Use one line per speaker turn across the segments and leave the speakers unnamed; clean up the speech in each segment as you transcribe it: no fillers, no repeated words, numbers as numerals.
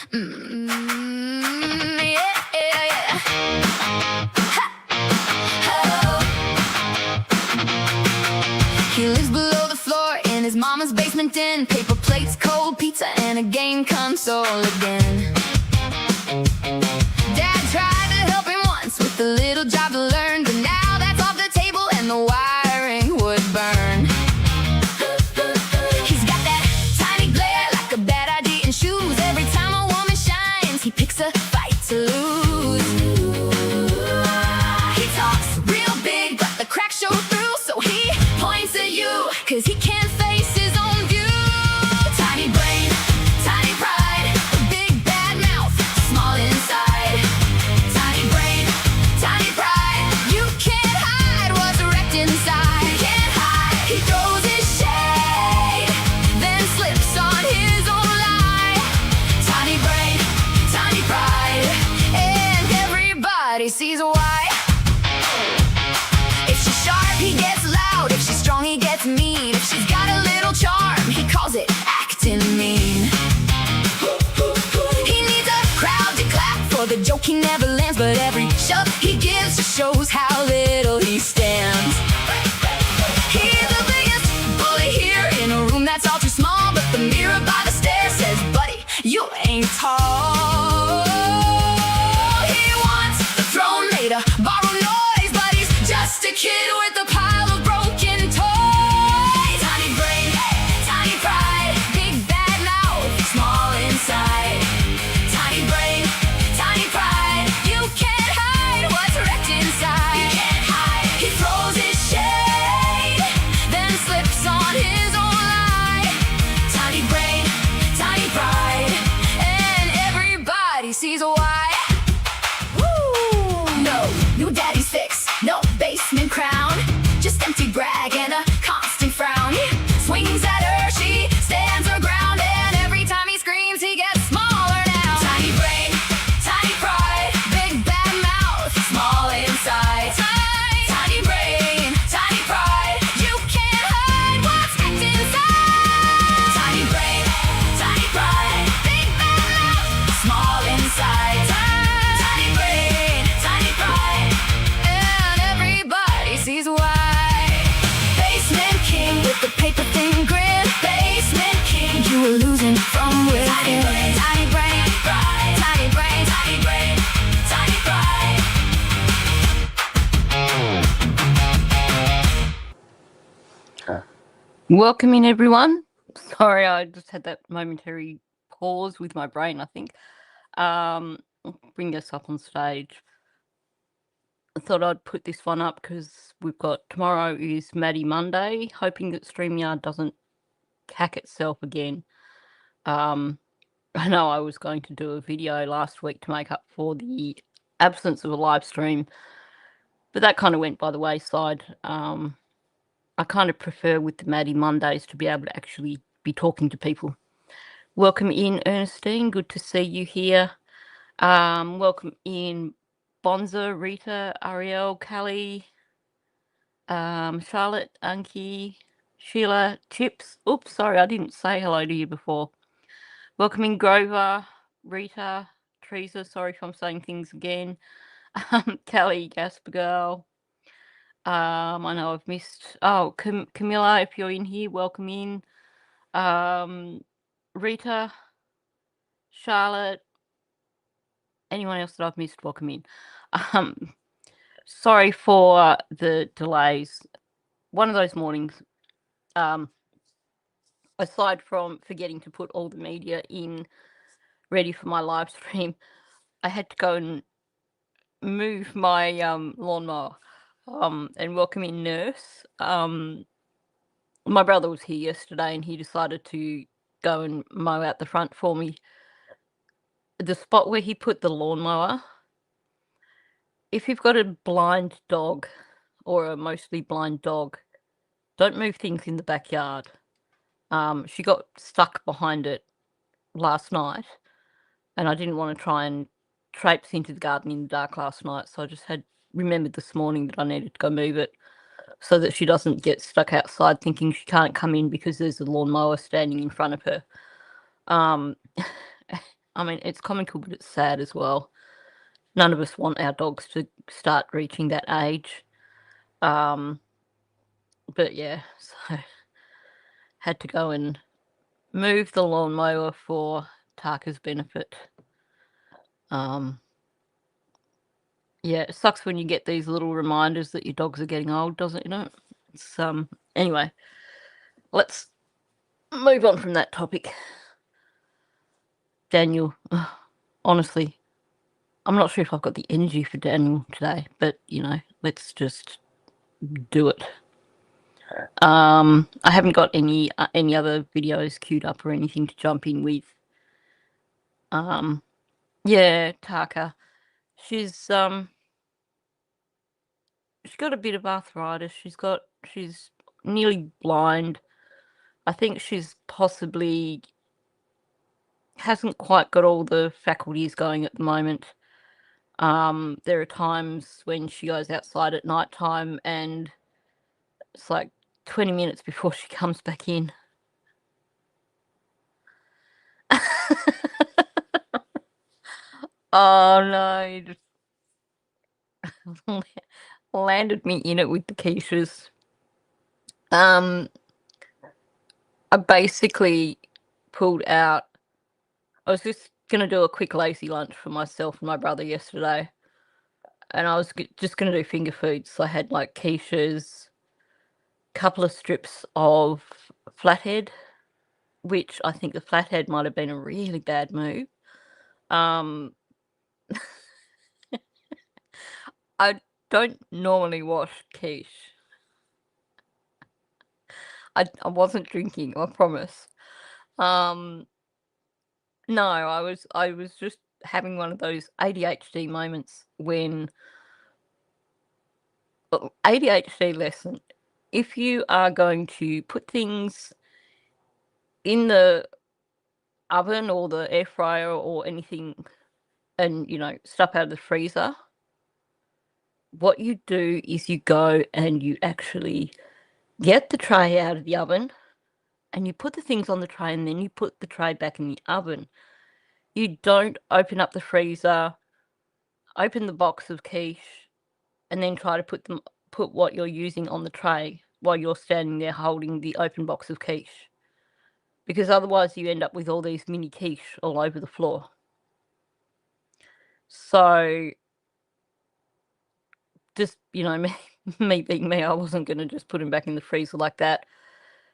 Yeah, yeah, yeah. Ha! Oh. He lives below the floor in his mama's basement den. Paper plates, cold pizza, and a game console again. Dad tried to help him once with the little job to learn, but now that's off the table and the wiring would burn. He's got that tiny glare like a bad idea in shoes. Every time a woman shines, he picks a fight to lose. He talks real big, but the cracks show through, so he points at you, cause he can't face his own view. Tiny brain, tiny pride, big bad mouth, small inside. Tiny brain, tiny pride, you can't hide what's wrecked inside. He can't hide, he throws his shade, then slips on his own lie. Tiny brain, tiny pride, and everybody sees why. If she's sharp, he gets loud. If she's strong, he gets mean. If she's got a little charm, he calls it acting mean. He needs a crowd to clap for the joke he never lands, but every shove he gives just shows how little he stands. He's the biggest bully here in a room that's all too small, but the mirror by the stairs says, buddy, you ain't tall. He wants the throne made of borrowed noise, but he's just a kid with a pile of broken toys. Tiny brain, tiny pride, big bad mouth, small inside. Tiny brain, tiny pride, you can't hide what's wrecked inside. He can't hide, he throws his shade, then slips on his own lie. Tiny brain, tiny pride, and everybody sees why. Woo! No daddy's fix, no basement crown, just empty brag and a constant frown. He swings at her, she stands her ground, and every time he screams, he gets smaller now. Tiny brain, tiny pride, big bad mouth, small inside. Tiny brain, tiny pride, you can't hide what's wrecked inside. Tiny brain, tiny pride, big bad mouth, small inside. Tiny brain, tiny pride, and everybody sees why. Basement king with the paper thin grin. Basement king, you were losing from within. Tiny brain, tiny brain, pride. Tiny brain, tiny brain, tiny pride.
Welcome in, everyone. Sorry, I just had that momentary pause with my brain, I think. I'll bring us up on stage. I thought I'd put this one up because we've got tomorrow is Maddie Monday, hoping that StreamYard doesn't hack itself again. I know I was going to do a video last week to make up for the absence of a live stream, but that kind of went by the wayside. I kind of prefer with the Maddie Mondays to be able to actually be talking to people. Welcome in, Ernestine. Good to see you here. Welcome in, Bonza, Rita, Ariel, Callie, Charlotte, Anki, Sheila, Chips. Oops, sorry, I didn't say hello to you before. Welcome in, Grover, Rita, Teresa. Sorry if I'm saying things again. Callie, Gasper Girl. I know I've missed. Oh, Camilla, if you're in here, welcome in. Rita, Charlotte, anyone else that I've missed, welcome in. Sorry for the delays. One of those mornings, aside from forgetting to put all the media in ready for my live stream, I had to go and move my lawnmower. And welcome in, Nurse. My brother was here yesterday and he decided to go and mow out the front for me. The spot where he put the lawnmower, if you've got a blind dog or a mostly blind dog, don't move things in the backyard. She got stuck behind it last night and I didn't want to try and traipse into the garden in the dark last night, so I just had remembered this morning that I needed to go move it so that she doesn't get stuck outside thinking she can't come in because there's a lawnmower standing in front of her. I mean, it's comical, but it's sad as well. None of us want our dogs to start reaching that age. But yeah, so had to go and move the lawnmower for Tarka's benefit. Yeah, it sucks when you get these little reminders that your dogs are getting old, doesn't it? It's anyway, let's move on from that topic. Daniel, honestly, I'm not sure if I've got the energy for Daniel today, but let's just do it. I haven't got any other videos queued up or anything to jump in with. Yeah, Taka. She's got a bit of arthritis. She's nearly blind. I think she's possibly hasn't quite got all the faculties going at the moment. There are times when she goes outside at night time and it's like 20 minutes before she comes back in. Oh no, you just landed me in it with the quiches. I basically pulled out. I was just gonna do a quick lazy lunch for myself and my brother yesterday, and I was just gonna do finger foods. So I had like quiches, couple of strips of flathead, which I think the flathead might have been a really bad move. I don't normally wash quiche. I wasn't drinking, I promise. No, I was just having one of those ADHD moments when ADHD lesson. If you are going to put things in the oven or the air fryer or anything and stuff out of the freezer, what you do is you go and you actually get the tray out of the oven and you put the things on the tray and then you put the tray back in the oven. You don't open up the freezer, open the box of quiche, and then try to put what you're using on the tray while you're standing there holding the open box of quiche. Because otherwise you end up with all these mini quiche all over the floor. So just, me being me, I wasn't going to just put them back in the freezer like that.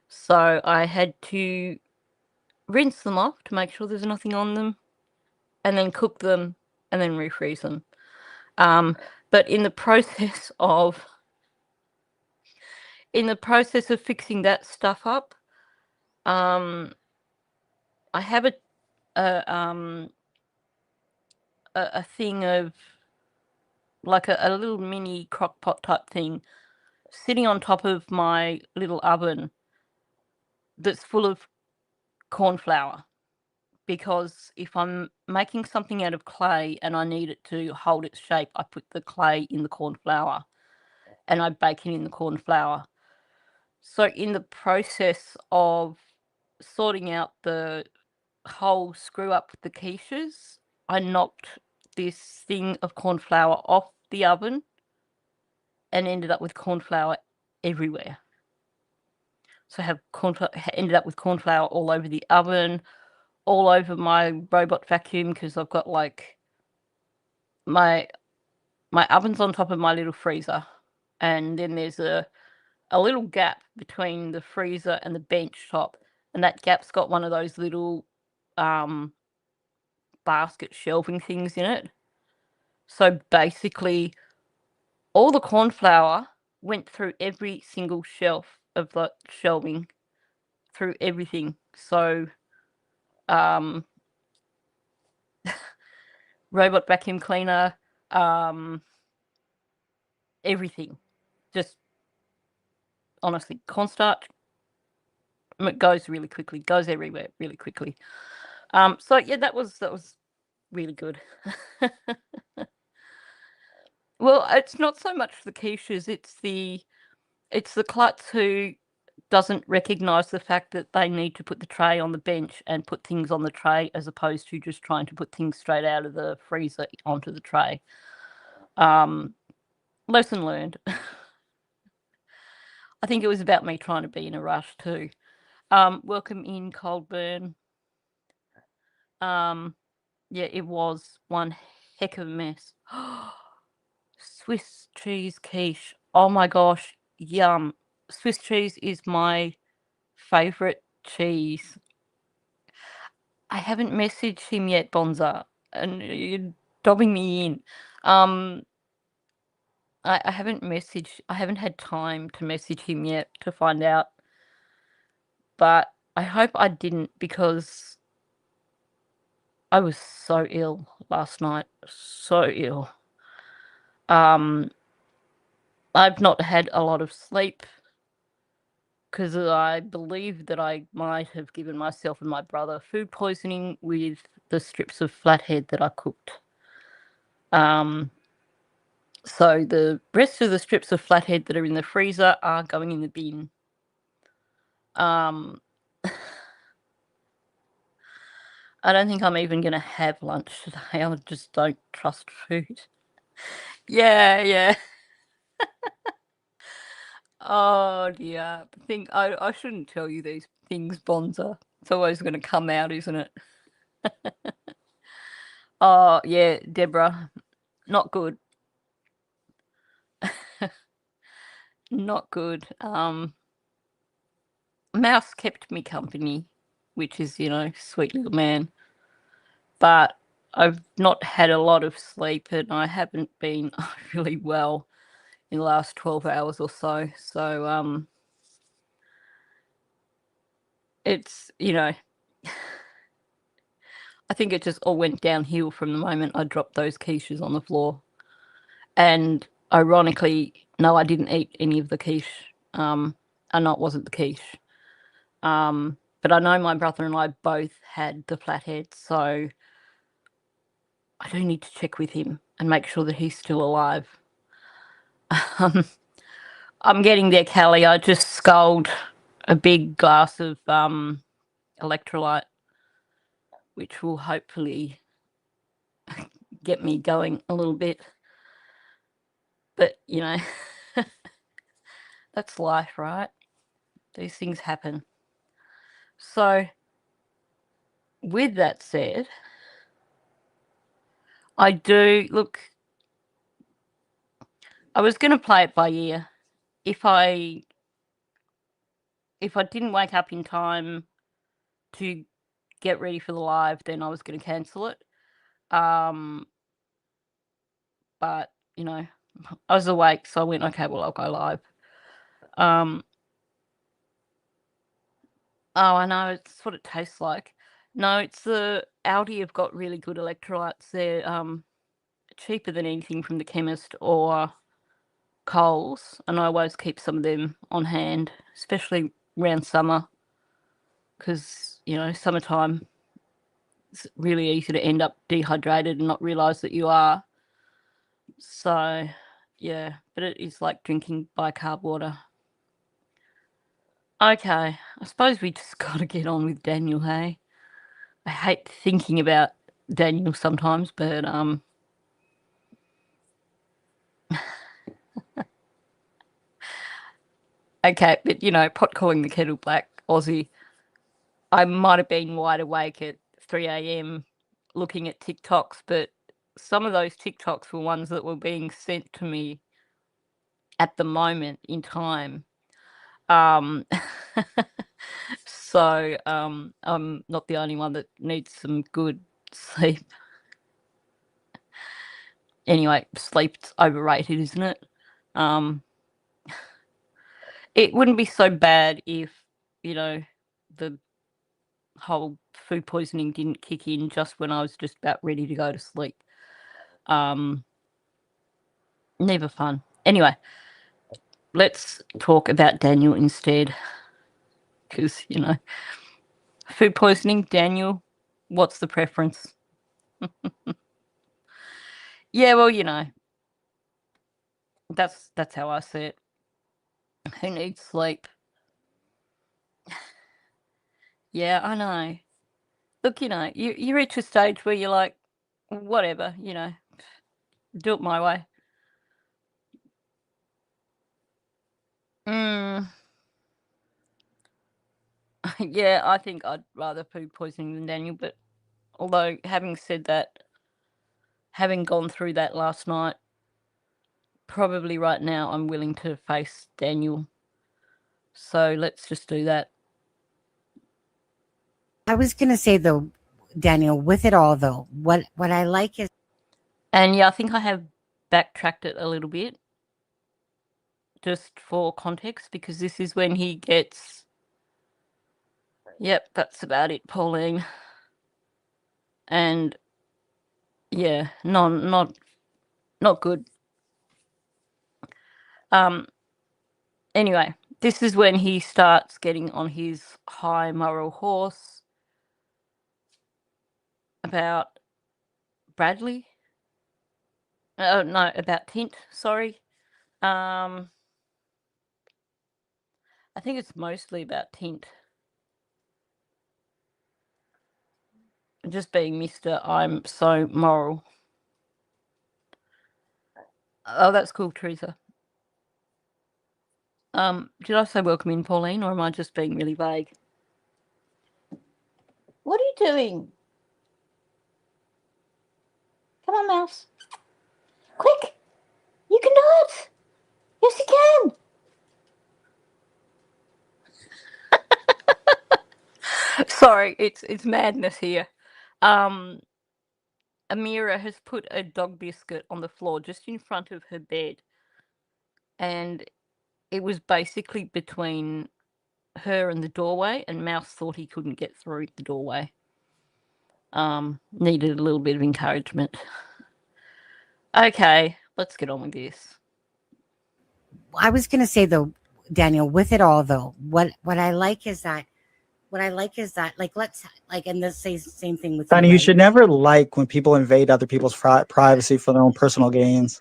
So I had to rinse them off to make sure there's nothing on them, and then cook them, and then refreeze them. But in the process of fixing that stuff up, I have a thing of like a little mini crock pot type thing sitting on top of my little oven that's full of corn flour, because if I'm making something out of clay and I need it to hold its shape, I put the clay in the corn flour and I bake it in the corn flour. So in the process of sorting out the whole screw up with the quiches, I knocked this thing of corn flour off the oven and ended up with corn flour everywhere. So I have ended up with corn flour all over the oven, all over my robot vacuum, because I've got like my oven's on top of my little freezer, and then there's a little gap between the freezer and the bench top, and that gap's got one of those little basket shelving things in it. So basically all the corn flour went through every single shelf of the shelving, through everything. So robot vacuum cleaner, everything. Just honestly, cornstarch, it goes really quickly, goes everywhere really quickly. So yeah, that was really good. Well, it's not so much the quiches, it's the klutz who doesn't recognise the fact that they need to put the tray on the bench and put things on the tray as opposed to just trying to put things straight out of the freezer onto the tray. Lesson learned. I think it was about me trying to be in a rush too. Welcome in, Coldburn. Yeah, it was one heck of a mess. Swiss cheese quiche. Oh my gosh, yum. Swiss cheese is my favourite cheese. I haven't messaged him yet, Bonza, and you're dobbing me in. I haven't had time to message him yet to find out. But I hope I didn't, because I was so ill last night. So ill. I've not had a lot of sleep because I believe that I might have given myself and my brother food poisoning with the strips of flathead that I cooked. So the rest of the strips of flathead that are in the freezer are going in the bin. I don't think I'm even going to have lunch today. I just don't trust food. Yeah. Oh dear. I shouldn't tell you these things, Bonza. It's always going to come out, isn't it? Oh yeah, Deborah. Not good. Not good. Mouse kept me company, which is, sweet little man. But I've not had a lot of sleep and I haven't been really well in the last 12 hours or so. So, it's, I think it just all went downhill from the moment I dropped those quiches on the floor. And ironically, no, I didn't eat any of the quiche. I know it wasn't the quiche. But I know my brother and I both had the flathead, so I do need to check with him and make sure that he's still alive. I'm getting there, Callie. I just sculled a big glass of electrolyte, which will hopefully get me going a little bit. But, that's life, right? These things happen. So, with that said, I was going to play it by ear. If I didn't wake up in time to get ready for the live, then I was going to cancel it. But, I was awake, so I went, okay, well, I'll go live. Oh, I know, it's what it tastes like. No, it's the Aldi have got really good electrolytes. They're cheaper than anything from the chemist or Coles, and I always keep some of them on hand, especially around summer, because, summertime, it's really easy to end up dehydrated and not realise that you are. So, yeah, but it is like drinking bicarb water. Okay, I suppose we just got to get on with Daniel, hey? I hate thinking about Daniel sometimes, but okay, but pot calling the kettle black, Aussie. I might have been wide awake at 3 a.m. looking at TikToks, but some of those TikToks were ones that were being sent to me at the moment in time. So I'm not the only one that needs some good sleep. Anyway, sleep's overrated, isn't it? It wouldn't be so bad if, the whole food poisoning didn't kick in just when I was just about ready to go to sleep. Never fun. Anyway, let's talk about Daniel instead. Because, food poisoning, Daniel, what's the preference? Yeah, well, that's how I see it. Who needs sleep? Yeah, I know. Look, you reach a stage where you're like, whatever, do it my way. Mm, yeah, I think I'd rather food poisoning than Daniel, but although having said that, having gone through that last night, probably right now I'm willing to face Daniel. So let's just do that.
I was going to say, though, Daniel, with it all, though, what I like is.
And yeah, I think I have backtracked it a little bit, just for context, because this is when he gets. Yep, that's about it, Pauline. And yeah, not good. Anyway, this is when he starts getting on his high moral horse about Bradley. Oh no, about Tint. Sorry. I think it's mostly about Tint. Just being Mr. I'm so moral. Oh, that's cool, Teresa. Did I say welcome in, Pauline, or am I just being really vague? What are you doing? Come on, Mouse. Quick! You can do it! Yes, you can! Sorry, it's madness here. Amira has put a dog biscuit on the floor just in front of her bed, and it was basically between her and the doorway, and Mouse thought he couldn't get through the doorway. Needed a little bit of encouragement. Okay, let's get on with this.
I was going to say, though, Daniel, with it all, though, what I like is that, like, and this same thing with
Sonny,
you,
you
right?
should never like when people invade other people's privacy for their own personal gains.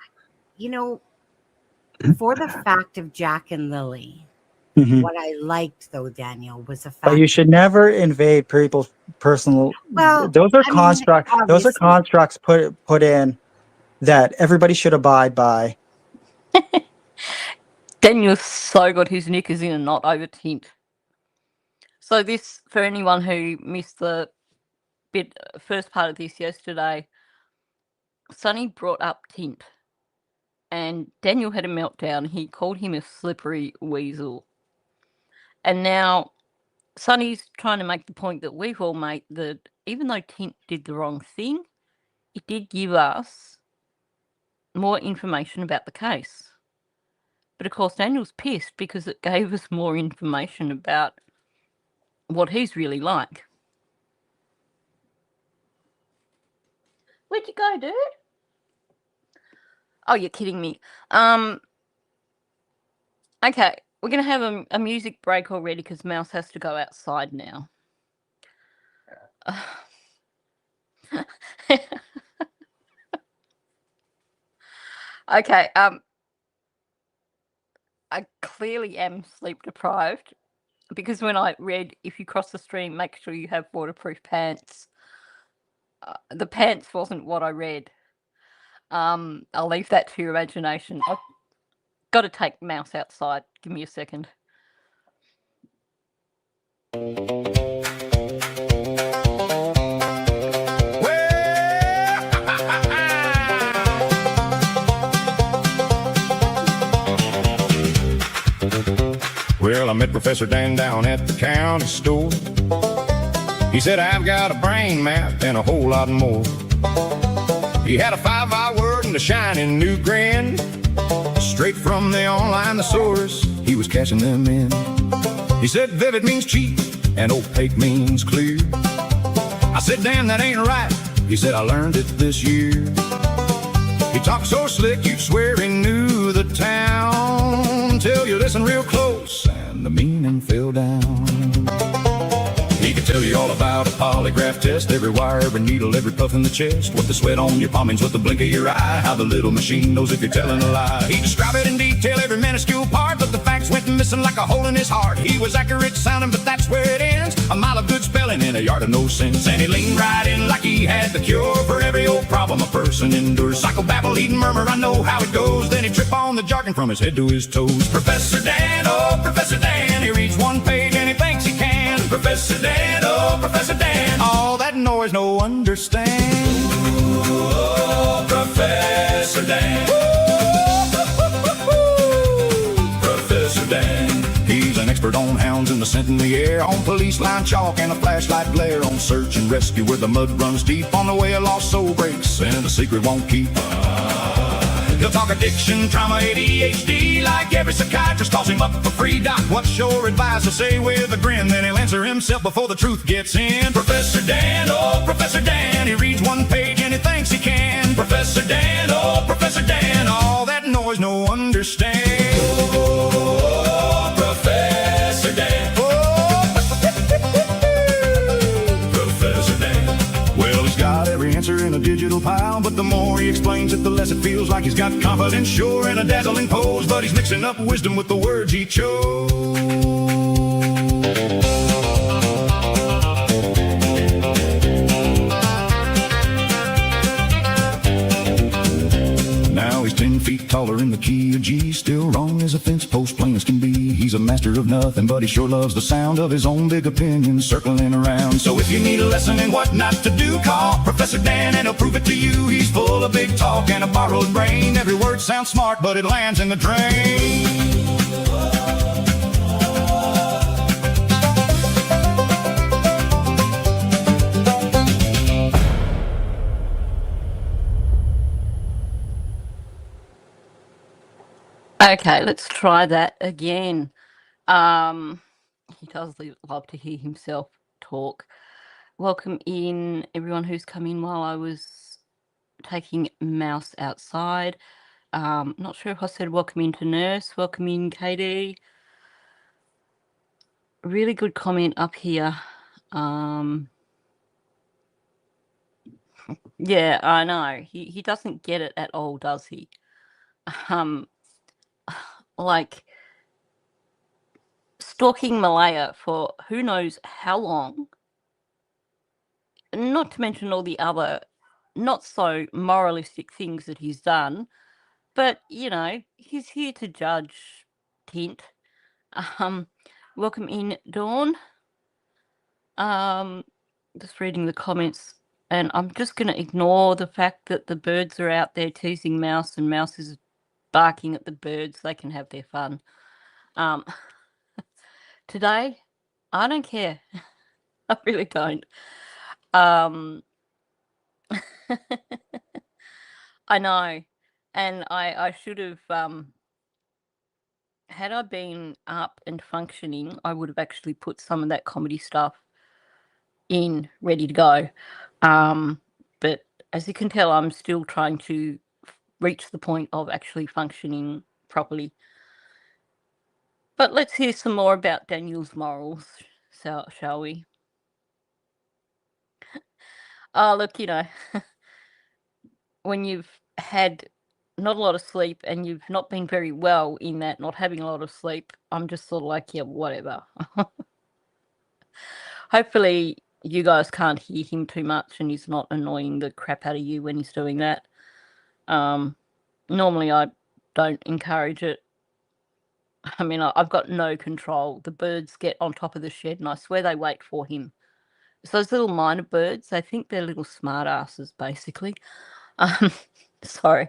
For the fact of Jack and Lily, what I liked, though, Daniel, was the fact.
But you should never invade people's personal.
Well,
those are constructs. Those are constructs put in that everybody should abide by.
Daniel's so got his knickers in a knot over Tint. So this, for anyone who missed the first part of this yesterday, Sonny brought up Tint, and Daniel had a meltdown. He called him a slippery weasel. And now Sonny's trying to make the point that we've all made, that even though Tint did the wrong thing, it did give us more information about the case. But of course, Daniel's pissed because it gave us more information about what he's really like. Where'd you go, dude? Oh, you're kidding me. Okay, we're going to have a music break already because Mouse has to go outside now. Okay, I clearly am sleep deprived because when I read, if you cross the stream, make sure you have waterproof pants. The pants wasn't what I read. I'll leave that to your imagination. I've got to take Mouse outside. Give me a second.
Well, I met Professor Dan down at the county store. He said, I've got a brain map and a whole lot more. He had a 5-I word and a shining new grin. Straight from the online thesaurus, he was cashing them in. He said, vivid means cheap and opaque means clear. I said, Dan, that ain't right. He said, I learned it this year. He talked so slick, you'd swear he knew the town, until you listen real close and the meaning fell down. He could tell tell you all about a polygraph test. Every wire, every needle, every puff in the chest. What the sweat on your palm means, what the blink of your eye. How the little machine knows if you're telling a lie. He described it in detail, every minuscule part, but the facts went missing like a hole in his heart. He was accurate sounding, but that's where it ends. A mile of good spelling in a yard of no sense. And he leaned right in like he had the cure for every old problem a person endures. Psychobabble, he'd murmur, I know how it goes. Then he'd trip on the jargon from his head to his toes. Professor Dan, oh Professor Dan, he reads one page and he thinks he can. Professor Dan, oh Professor Dan, all that noise no understand. Oh, Professor Dan. Professor Dan. He's an expert on hounds and the scent in the air, on police line chalk and a flashlight glare, on search and rescue where the mud runs deep, on the way a lost soul breaks and the secret won't keep. He'll talk addiction, trauma, ADHD, like every psychiatrist calls him up for free. Doc, what's your advice? He'll say with a grin, then he'll answer himself before the truth gets in. Professor Dan, oh Professor Dan, he reads one page and he thinks he can. Professor Dan, oh Professor Dan, all that noise no understand. Oh, Professor Dan. Oh, Professor Dan. Well, he's got every answer in a digital pile, but the more he explains it, the less it feels like he's got confidence, sure, and a dazzling pose. But he's mixing up wisdom with the words he chose. Now he's 10 feet taller in the key of G, still wrong as a fence post, plain as can be. He's a master of nothing, but he sure loves the sound of his own big opinions circling around. So if you need a lesson in what not to do, call Professor Dan and he'll prove it to you. He's full of big talk and a borrowed brain. Every word sounds smart, but it lands in the drain.
Okay, let's try that again. He does love to hear himself talk. Welcome in everyone who's come in while I was taking Mouse outside. Not sure if I said welcome in to Nurse. Welcome in, KD. Really good comment up here. Yeah, I know. He doesn't get it at all, does he? Like stalking Malaya for who knows how long, not to mention all the other not so moralistic things that he's done, but you know, he's here to judge Tint. Welcome in, Dawn. Just reading the comments, and I'm just going to ignore the fact that the birds are out there teasing Mouse and Mouse is barking at the birds. They can have their fun. Today, I don't care. I really don't. I know, and I should have, had I been up and functioning, I would have actually put some of that comedy stuff in, ready to go. But as you can tell, I'm still trying to reach the point of actually functioning properly. But let's hear some more about Daniel's morals, shall we? Oh, look, you know, when you've had not a lot of sleep and you've not been very well in that not having a lot of sleep, I'm just sort of like, yeah, whatever. Hopefully you guys can't hear him too much and he's not annoying the crap out of you when he's doing that. Normally I don't encourage it. I mean, I've got no control. The birds get on top of the shed and I swear they wait for him. So those little minor birds, they think they're little smart asses, basically. Sorry.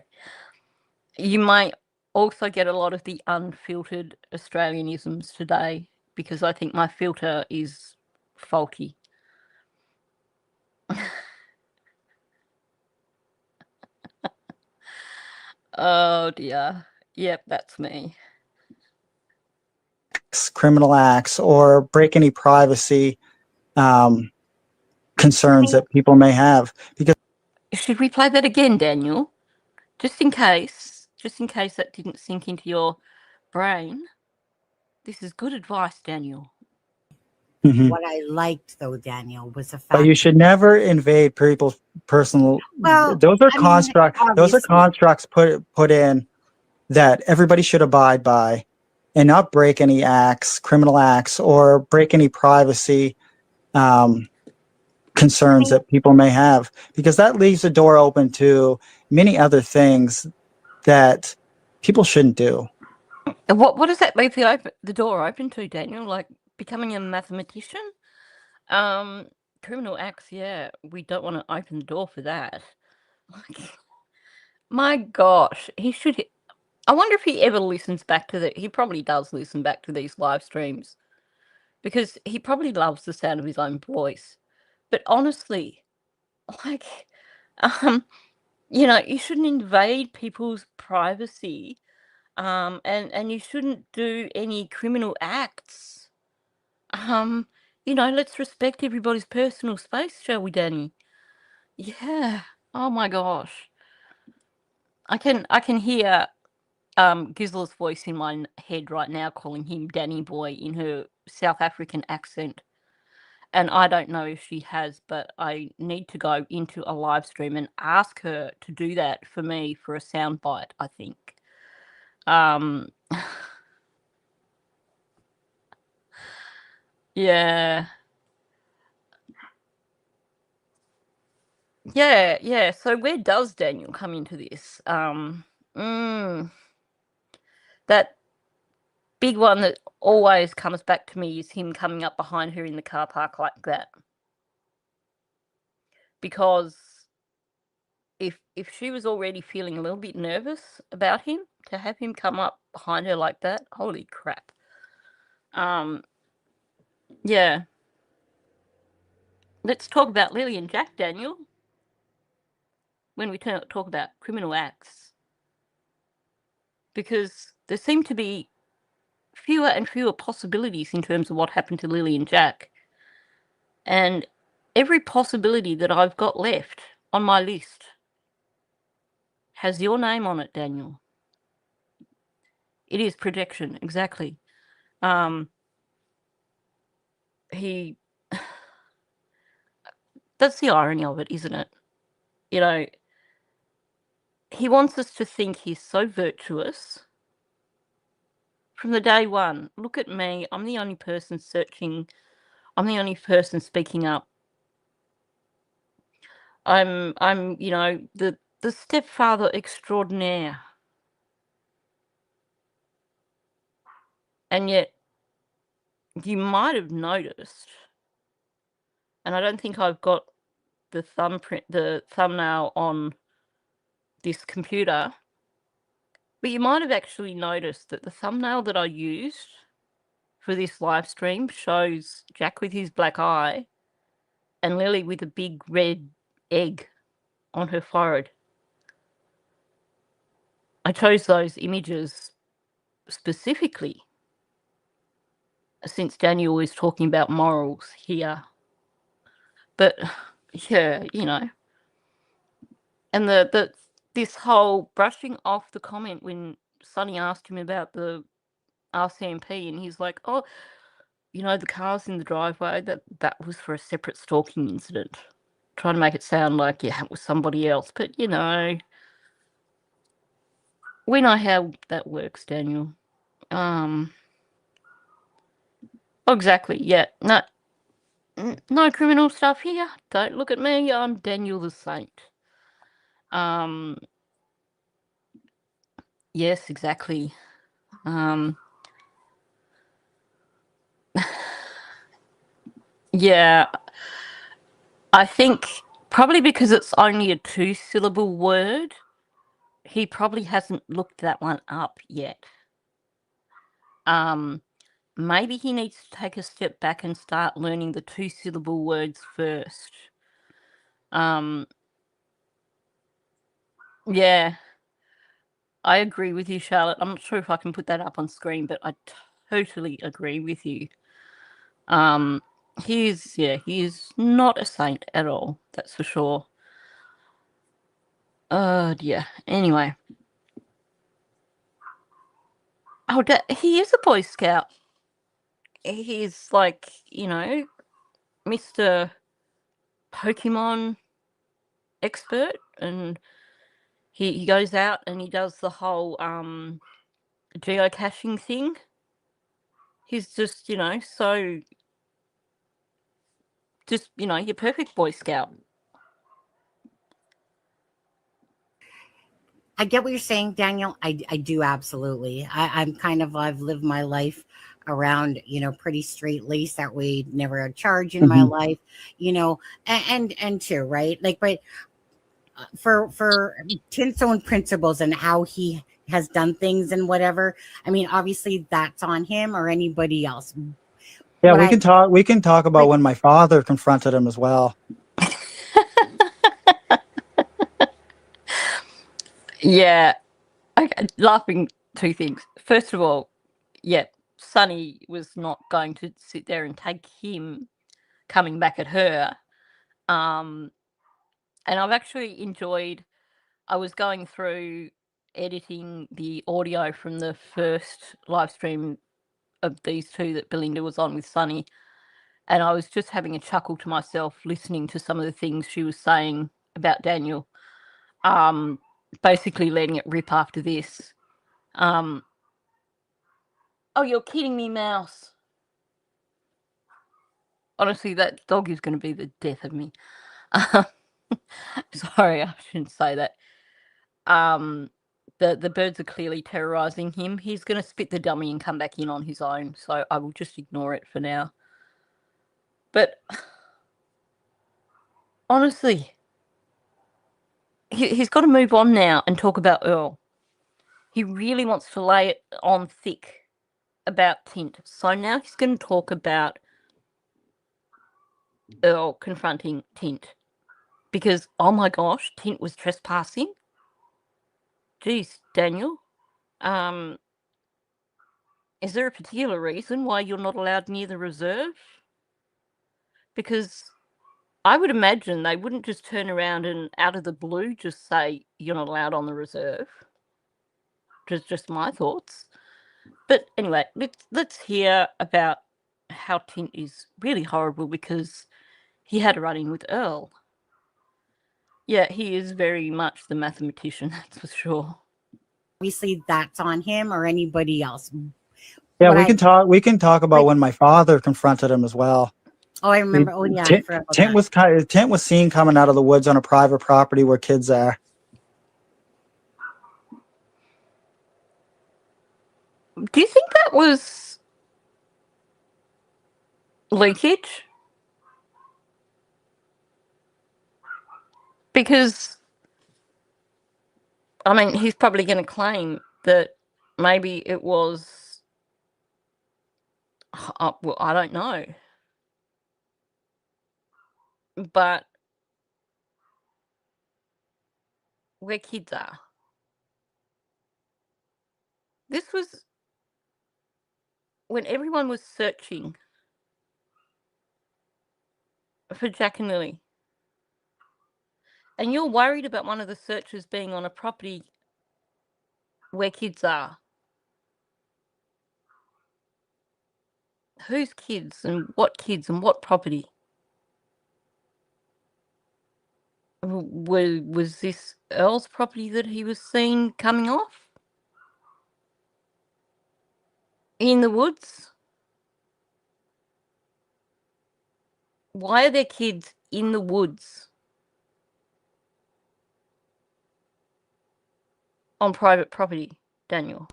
You might also get a lot of the unfiltered Australianisms today because I think my filter is faulty. Oh dear. Yep, that's me.
Criminal acts or break any privacy concerns that people may have. Because
should we play that again, Daniel? Just in case that didn't sink into your brain. This is good advice, Daniel.
Mhm.
What I liked, though, Daniel, was the
But
fact.
you should never invade people's personal.
Well,
Those are
I mean,
constructs. Those are
obviously,
constructs put in that everybody should abide by, and not break any acts, criminal acts, or break any privacy concerns that people may have, because that leaves the door open to many other things that people shouldn't do.
What does that leave the door open to, Daniel? Like becoming a mathematician? Criminal acts, yeah. We don't want to open the door for that. Like, my gosh, he should. I wonder if he ever listens back to he probably does listen back to these live streams, because he probably loves the sound of his own voice. But honestly, like, you shouldn't invade people's privacy, and you shouldn't do any criminal acts. Let's respect everybody's personal space, shall we, Danny? Yeah. Oh my gosh. I can hear Gisla's voice in my head right now calling him Danny Boy in her South African accent. And I don't know if she has, but I need to go into a live stream and ask her to do that for me for a soundbite, I think. Yeah. Yeah. So where does Daniel come into this? That big one that always comes back to me is him coming up behind her in the car park like that. Because if she was already feeling a little bit nervous about him, to have him come up behind her like that, holy crap. Yeah. Let's talk about Lily and Jack, Daniel, when we talk about criminal acts. Because there seem to be fewer and fewer possibilities in terms of what happened to Lily and Jack. And every possibility that I've got left on my list has your name on it, Daniel. It is projection, exactly. That's the irony of it, isn't it? He wants us to think he's so virtuous from the day one. Look at me. I'm the only person searching. I'm the only person speaking up. I'm the stepfather extraordinaire. And yet, you might have noticed, and I don't think I've got the thumbnail on this computer, but you might have actually noticed that the thumbnail that I used for this live stream shows Jack with his black eye and Lily with a big red egg on her forehead. I chose those images specifically since Daniel is talking about morals here. But yeah, and this whole brushing off the comment when Sonny asked him about the RCMP, and he's like, "Oh, the cars in the driveway, that was for a separate stalking incident," trying to make it sound like it was somebody else. But we know how that works, Daniel. Exactly. Yeah. No criminal stuff here. Don't look at me. I'm Daniel the Saint. Yes, exactly. Yeah, I think probably because it's only a 2-syllable word, he probably hasn't looked that one up yet. Maybe he needs to take a step back and start learning the 2-syllable words first. Yeah, I agree with you, Charlotte. I'm not sure if I can put that up on screen, but I totally agree with you. He is not a saint at all, that's for sure. Yeah. Anyway. Oh, he is a Boy Scout. he's like, Mr. Pokemon expert, and he goes out and he does the whole geocaching thing. He's just, so just, your perfect Boy Scout.
I get what you're saying, Daniel. I do absolutely. I'm kind of, I've lived my life around, pretty straight lace. That way, never a charge in my life, and too, right? Like, but for Tint's own principles and how he has done things and whatever. I mean, obviously that's on him or anybody else.
Yeah,
What
we
I
can talk. We can talk about
like,
when my father confronted him as well.
Yeah. Okay, laughing two things. First of all, yeah, Sonny was not going to sit there and take him coming back at her. And I've actually enjoyed, I was going through editing the audio from the first live stream of these two that Belinda was on with Sonny, and I was just having a chuckle to myself listening to some of the things she was saying about Daniel. Basically letting it rip after this. Oh, you're kidding me, Mouse. Honestly, that dog is going to be the death of me. Sorry, I shouldn't say that. The birds are clearly terrorizing him. He's going to spit the dummy and come back in on his own, so I will just ignore it for now. But honestly, he's got to move on now and talk about Earl. He really wants to lay it on thick about Tint. So now he's going to talk about Earl confronting Tint. Because, oh my gosh, Tint was trespassing. Geez, Daniel. Is there a particular reason why you're not allowed near the reserve? Because I would imagine they wouldn't just turn around and out of the blue just say you're not allowed on the reserve. Just my thoughts. But anyway, let's hear about how Tint is really horrible because he had a run-in with Earl. Yeah, he is very much the mathematician, that's for sure.
obviously that's on him or anybody else.
Yeah,
What
we
I
can talk. We can talk about
like,
when my father confronted him as well.
oh, I remember. Oh yeah, I forgot about that.
Tint was seen coming out of the woods on a private property where kids are.
Do you think that was leakage? Because, I mean, he's probably going to claim that maybe it was, well, I don't know. But where kids are. This was when everyone was searching for Jack and Lily. And you're worried about one of the searches being on a property where kids are. Whose kids and what property? Was this Earl's property that he was seen coming off? In the woods? Why are there kids in the woods on private property, Daniel?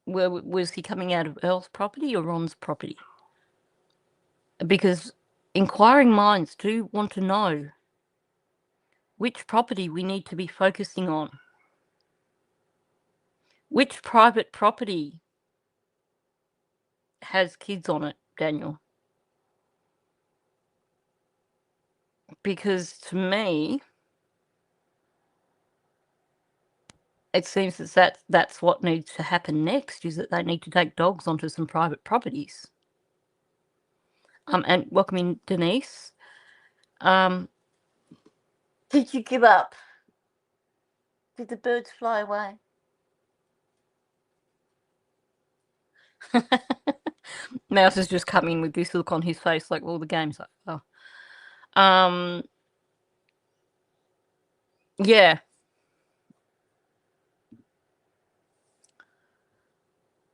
Was he coming out of Earl's property or Ron's property? Because inquiring minds do want to know which property we need to be focusing on. Which private property has kids on it, Daniel? Because to me, it seems that's what needs to happen next, is that they need to take dogs onto some private properties. And welcome in, Denise. Did you give up? Did the birds fly away? Mouse has just come in with this look on his face like, well, the game's over. Yeah.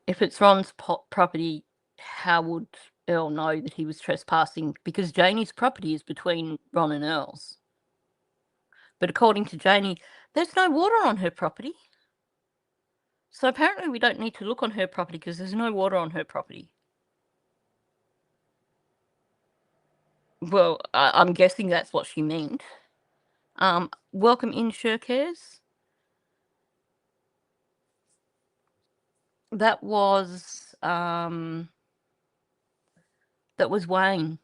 If it's Ron's property, how would Earl know that he was trespassing? Because Janie's property is between Ron and Earl's. But according to Janie, there's no water on her property. So apparently we don't need to look on her property because there's no water on her property. Well, I'm guessing that's what she meant. Welcome in, Shirkers. That was Wayne.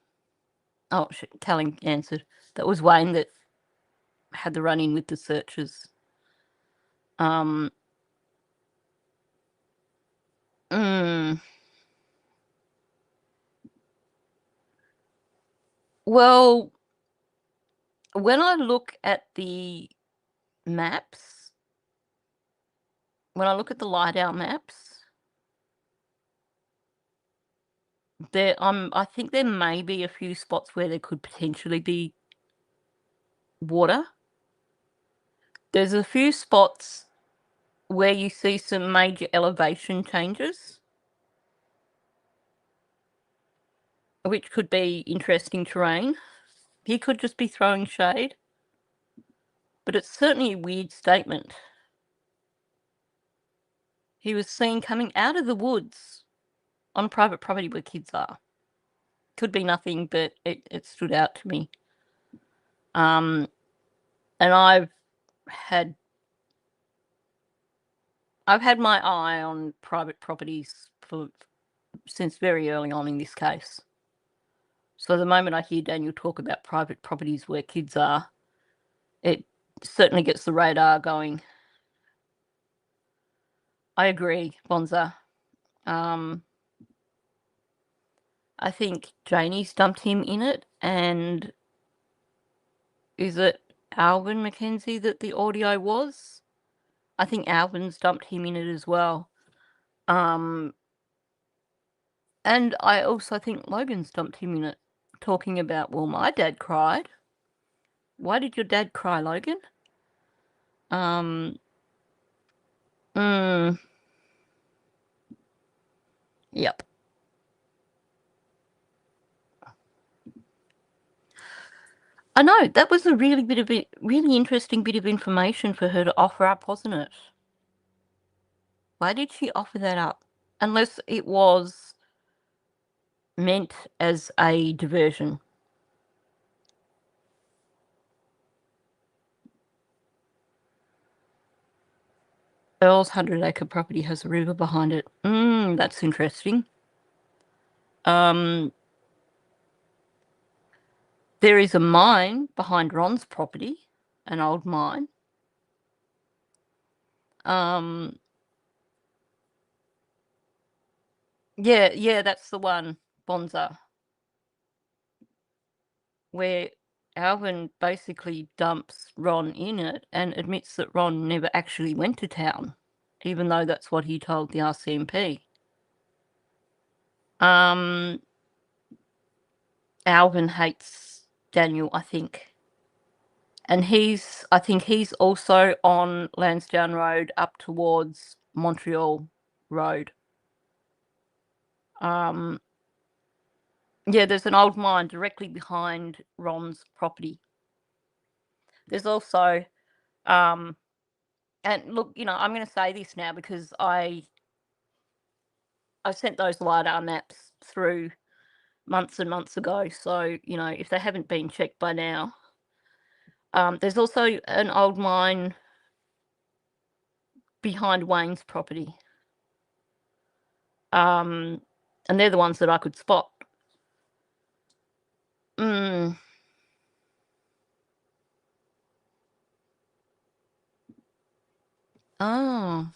Oh, Calling answered. That was Wayne that had the run-in with the searchers. Well, when I look at the maps, when I look at the LiDAR maps, I think there may be a few spots where there could potentially be water. There's a few spots where you see some major elevation changes, which could be interesting terrain. He could just be throwing shade, but it's certainly a weird statement. He was seen coming out of the woods on private property where kids are. Could be nothing, but it stood out to me. And I've had my eye on private properties since very early on in this case. So the moment I hear Daniel talk about private properties where kids are, it certainly gets the radar going. I agree, Bonza. I think Janie's dumped him in it, and is it Alvin McKenzie that the audio was? I think Alvin's dumped him in it as well. And I also think Logan's dumped him in it, talking about, well, my dad cried. Why did your dad cry, Logan? Yep. I know, that was a really interesting bit of information for her to offer up, wasn't it? Why did she offer that up? Unless it was meant as a diversion. Earl's 100-acre property has a river behind it. That's interesting. There is a mine behind Ron's property, an old mine. Yeah, that's the one, Bonza, where Alvin basically dumps Ron in it and admits that Ron never actually went to town, even though that's what he told the RCMP. Alvin hates Daniel, I think. And I think he's also on Lansdowne Road up towards Montreal Road. Yeah, there's an old mine directly behind Ron's property. There's also, and look, I'm going to say this now because I sent those LiDAR maps through months and months ago. So, if they haven't been checked by now, there's also an old mine behind Wayne's property. And they're the ones that I could spot. Oh.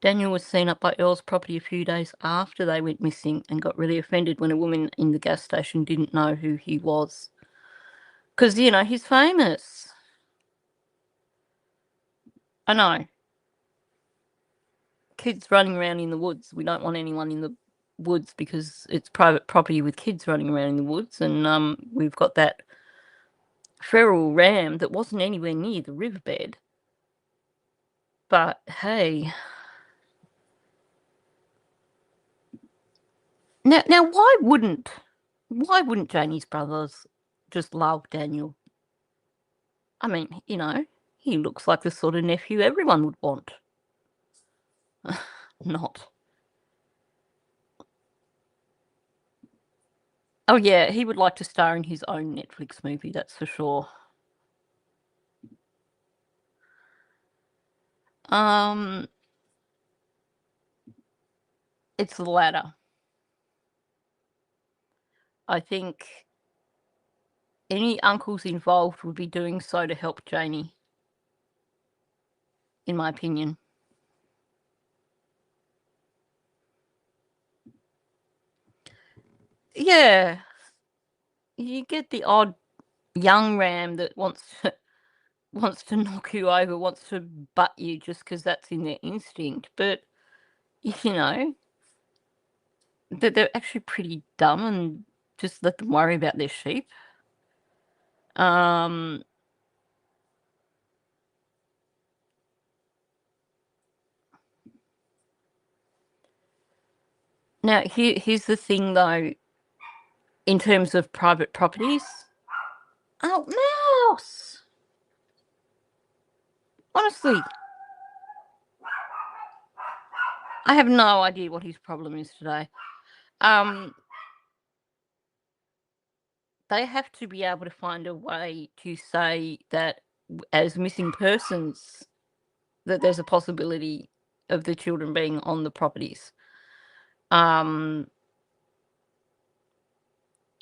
Daniel was seen up by Earl's property a few days after they went missing and got really offended when a woman in the gas station didn't know who he was. Because, he's famous. I know. kids running around in the woods. We don't want anyone in the woods because it's private property with kids running around in the woods. And we've got that feral ram that wasn't anywhere near the riverbed. But hey, now why wouldn't Janie's brothers just love Daniel? I mean, you know, he looks like the sort of nephew everyone would want. Not. Oh yeah, he would like to star in his own Netflix movie, that's for sure. It's the latter. I think any uncles involved would be doing so to help Janie, in my opinion. Yeah. You get the odd young ram that wants to knock you over, wants to butt you just because that's in their instinct. But, you know, they're actually pretty dumb, and just let them worry about their sheep. Now, here's the thing, though, in terms of private properties. Oh, Mouse! Honestly, I have no idea what his problem is today. They have to be able to find a way to say that as missing persons, that there's a possibility of the children being on the properties.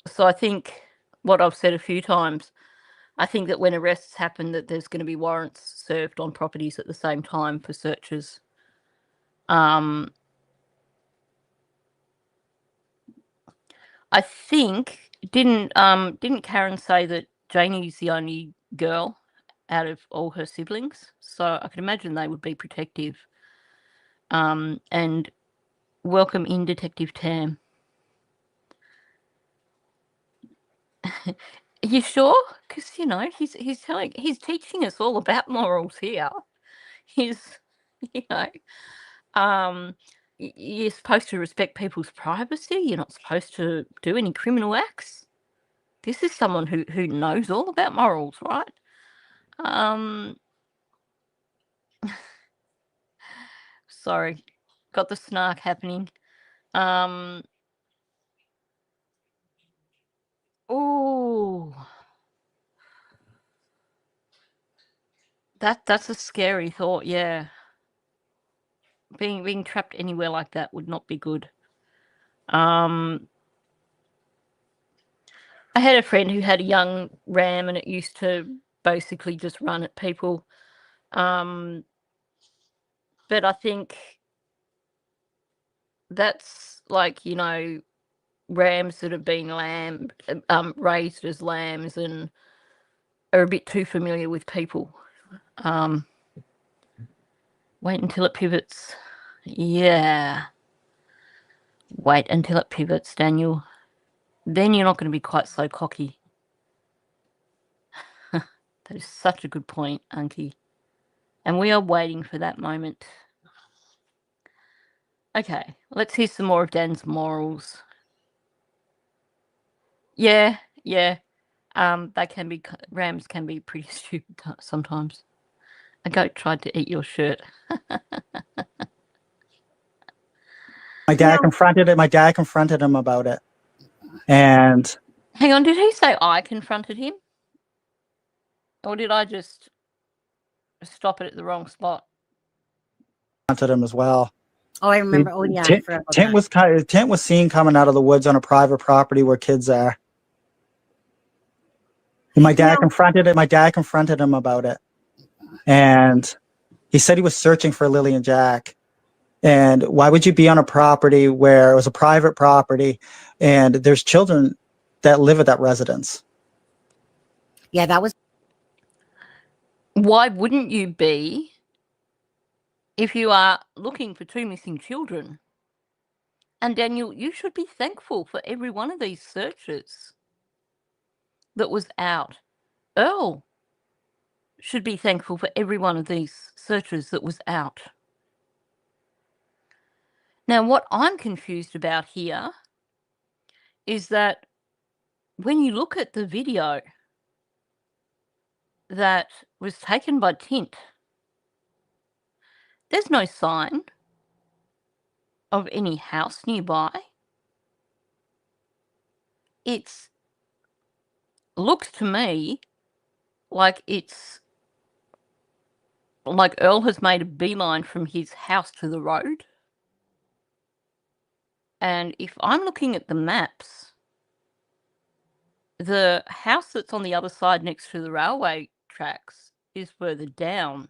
So I think what I've said a few times, I think that when arrests happen, that there's going to be warrants served on properties at the same time for searches. I think didn't Karen say that Janie's the only girl out of all her siblings? So I can imagine they would be protective. And welcome in, Detective Tam. Are you sure? Because, you know, he's teaching us all about morals here. He's, you know, you're supposed to respect people's privacy. You're not supposed to do any criminal acts. This is someone who knows all about morals, right? Sorry, got the snark happening. Oh, that's a scary thought. Yeah, being trapped anywhere like that would not be good. I had a friend who had a young ram, and it used to basically just run at people. But I think that's like, you know, rams that have been raised as lambs and are a bit too familiar with people. Wait until it pivots. Yeah. Wait until it pivots, Daniel. Then you're not going to be quite so cocky. That is such a good point, Unky. And we are waiting for that moment. Okay, let's hear some more of Dan's morals. Yeah. Rams can be pretty stupid sometimes. A goat tried to eat your shirt.
My dad confronted him about it. And
hang on, did he say I confronted him? Or did I just stop it at the wrong spot?
Confronted him as well.
Oh, I remember. Oh, yeah.
Tint was seen coming out of the woods on a private property where kids are. And my dad confronted him about it. And he said he was searching for Lily and Jack. And why would you be on a property where it was a private property and there's children that live at that residence?
Yeah, that was.
Why wouldn't you be if you are looking for 2 missing children, and Daniel, you should be thankful for every one of these searches that was out. Earl should be thankful for every one of these searches that was out. Now, what I'm confused about here is that when you look at the video that was taken by Tint, there's no sign of any house nearby. It looks to me like it's like Earl has made a beeline from his house to the road. And if I'm looking at the maps, the house that's on the other side next to the railway tracks is further down.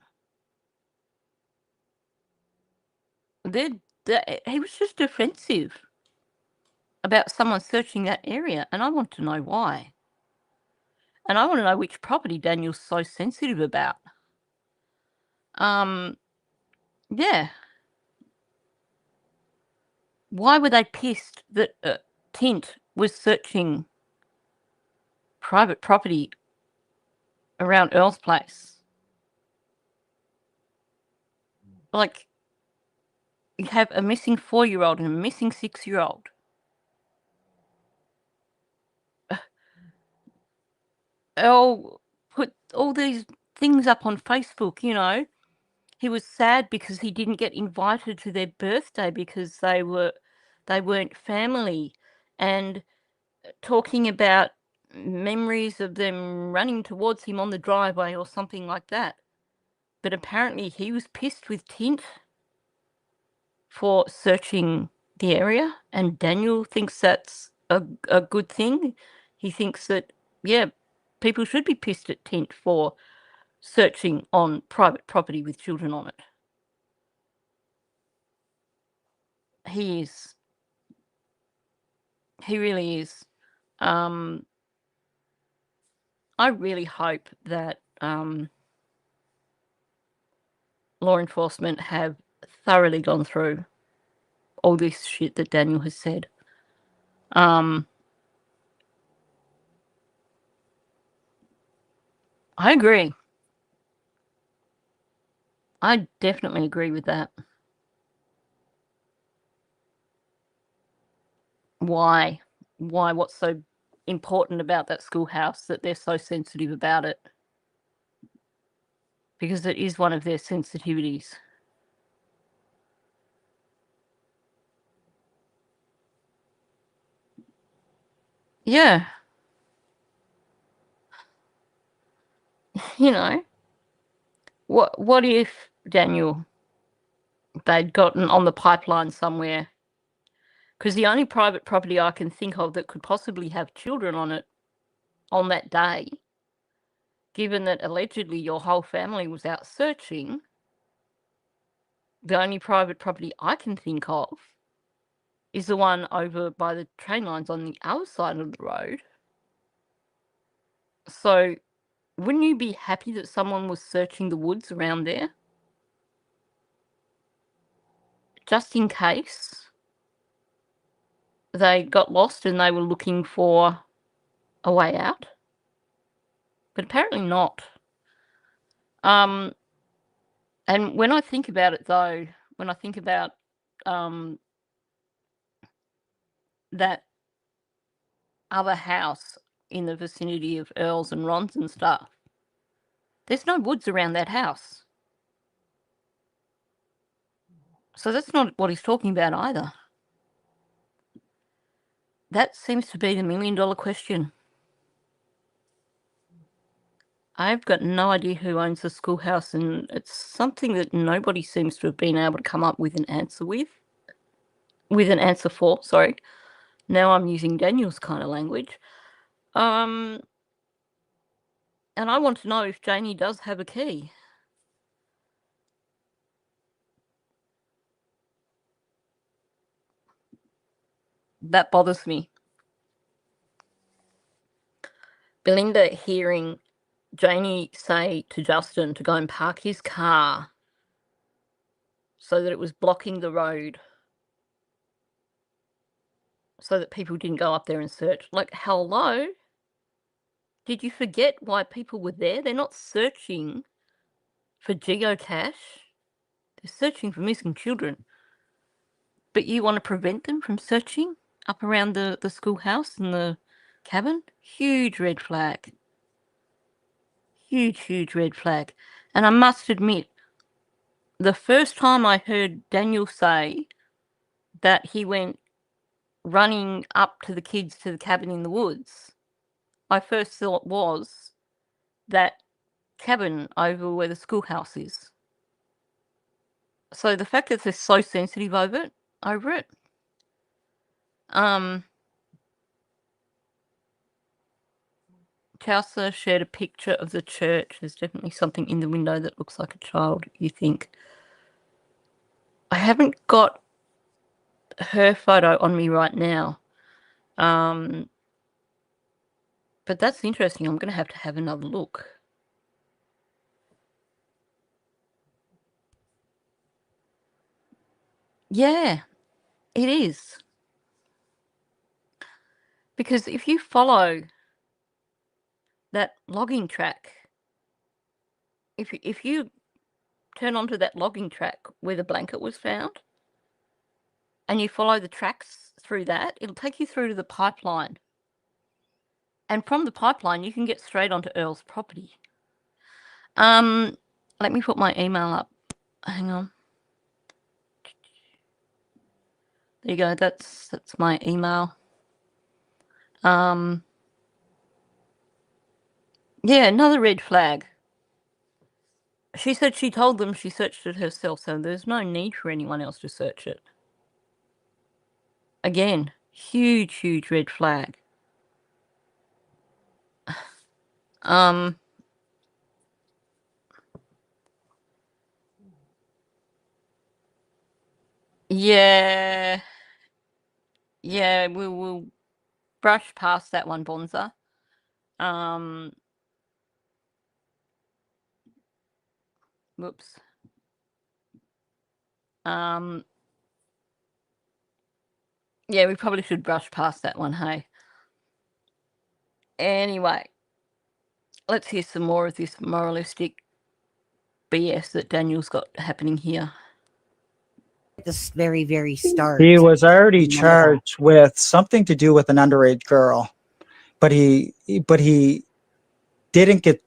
He was just defensive about someone searching that area, and I want to know why. And I want to know which property Daniel's so sensitive about. Yeah. Why were they pissed that Tint was searching private property around Earl's place? Like, you have a missing 4-year-old and a missing 6-year-old. Earl put all these things up on Facebook, you know. He was sad because he didn't get invited to their birthday because they weren't family, and talking about memories of them running towards him on the driveway or something like that. But apparently he was pissed with Tint for searching the area, and Daniel thinks that's a good thing. He thinks that, yeah, people should be pissed at Tint for searching on private property with children on it. He is. He really is. I really hope that law enforcement have thoroughly gone through all this shit that Daniel has said. I agree. I definitely agree with that. Why? What's so important about that schoolhouse that they're so sensitive about it? Because it is one of their sensitivities. Yeah. You know, what if, Daniel, they'd gotten on the pipeline somewhere? Because the only private property I can think of that could possibly have children on it on that day, given that allegedly your whole family was out searching, the only private property I can think of is the one over by the train lines on the other side of the road. So wouldn't you be happy that someone was searching the woods around there? Just in case they got lost and they were looking for a way out? But apparently not. And when I think about it, though, when I think about that other house in the vicinity of Earl's and Ron's and stuff, there's no woods around that house. So that's not what he's talking about either. That seems to be the $1 million question. I've got no idea who owns the schoolhouse, and it's something that nobody seems to have been able to come up with an answer for, sorry. Now I'm using Daniel's kind of language. And I want to know if Janie does have a key. That bothers me. Belinda hearing Janie say to Justin to go and park his car so that it was blocking the road so that people didn't go up there and search. Like, hello? Did you forget why people were there? They're not searching for geocache. They're searching for missing children. But you want to prevent them from searching up around the schoolhouse and the cabin? Huge red flag. Huge, huge red flag. And I must admit, the first time I heard Daniel say that he went running up to the kids to the cabin in the woods, my first thought was that cabin over where the schoolhouse is. So the fact that they're so sensitive over it. Chaucer shared a picture of the church. There's definitely something in the window that looks like a child, you think. I haven't got her photo on me right now. But that's interesting. I'm going to have another look. Yeah, it is. Because if you follow that logging track, if you turn onto that logging track where the blanket was found, and you follow the tracks through that, it'll take you through to the pipeline. And from the pipeline, you can get straight onto Earl's property. Let me put my email up. Hang on. There you go. That's my email. Yeah, another red flag. She said she told them she searched it herself, so there's no need for anyone else to search it. Again, huge, huge red flag. Yeah, we'll brush past that one, Bonza. Whoops. Yeah, we probably should brush past that one, hey? Anyway, let's hear some more of this moralistic BS that Daniel's got happening here.
This very, very start.
He was already charged with something to do with an underage girl, but he didn't get,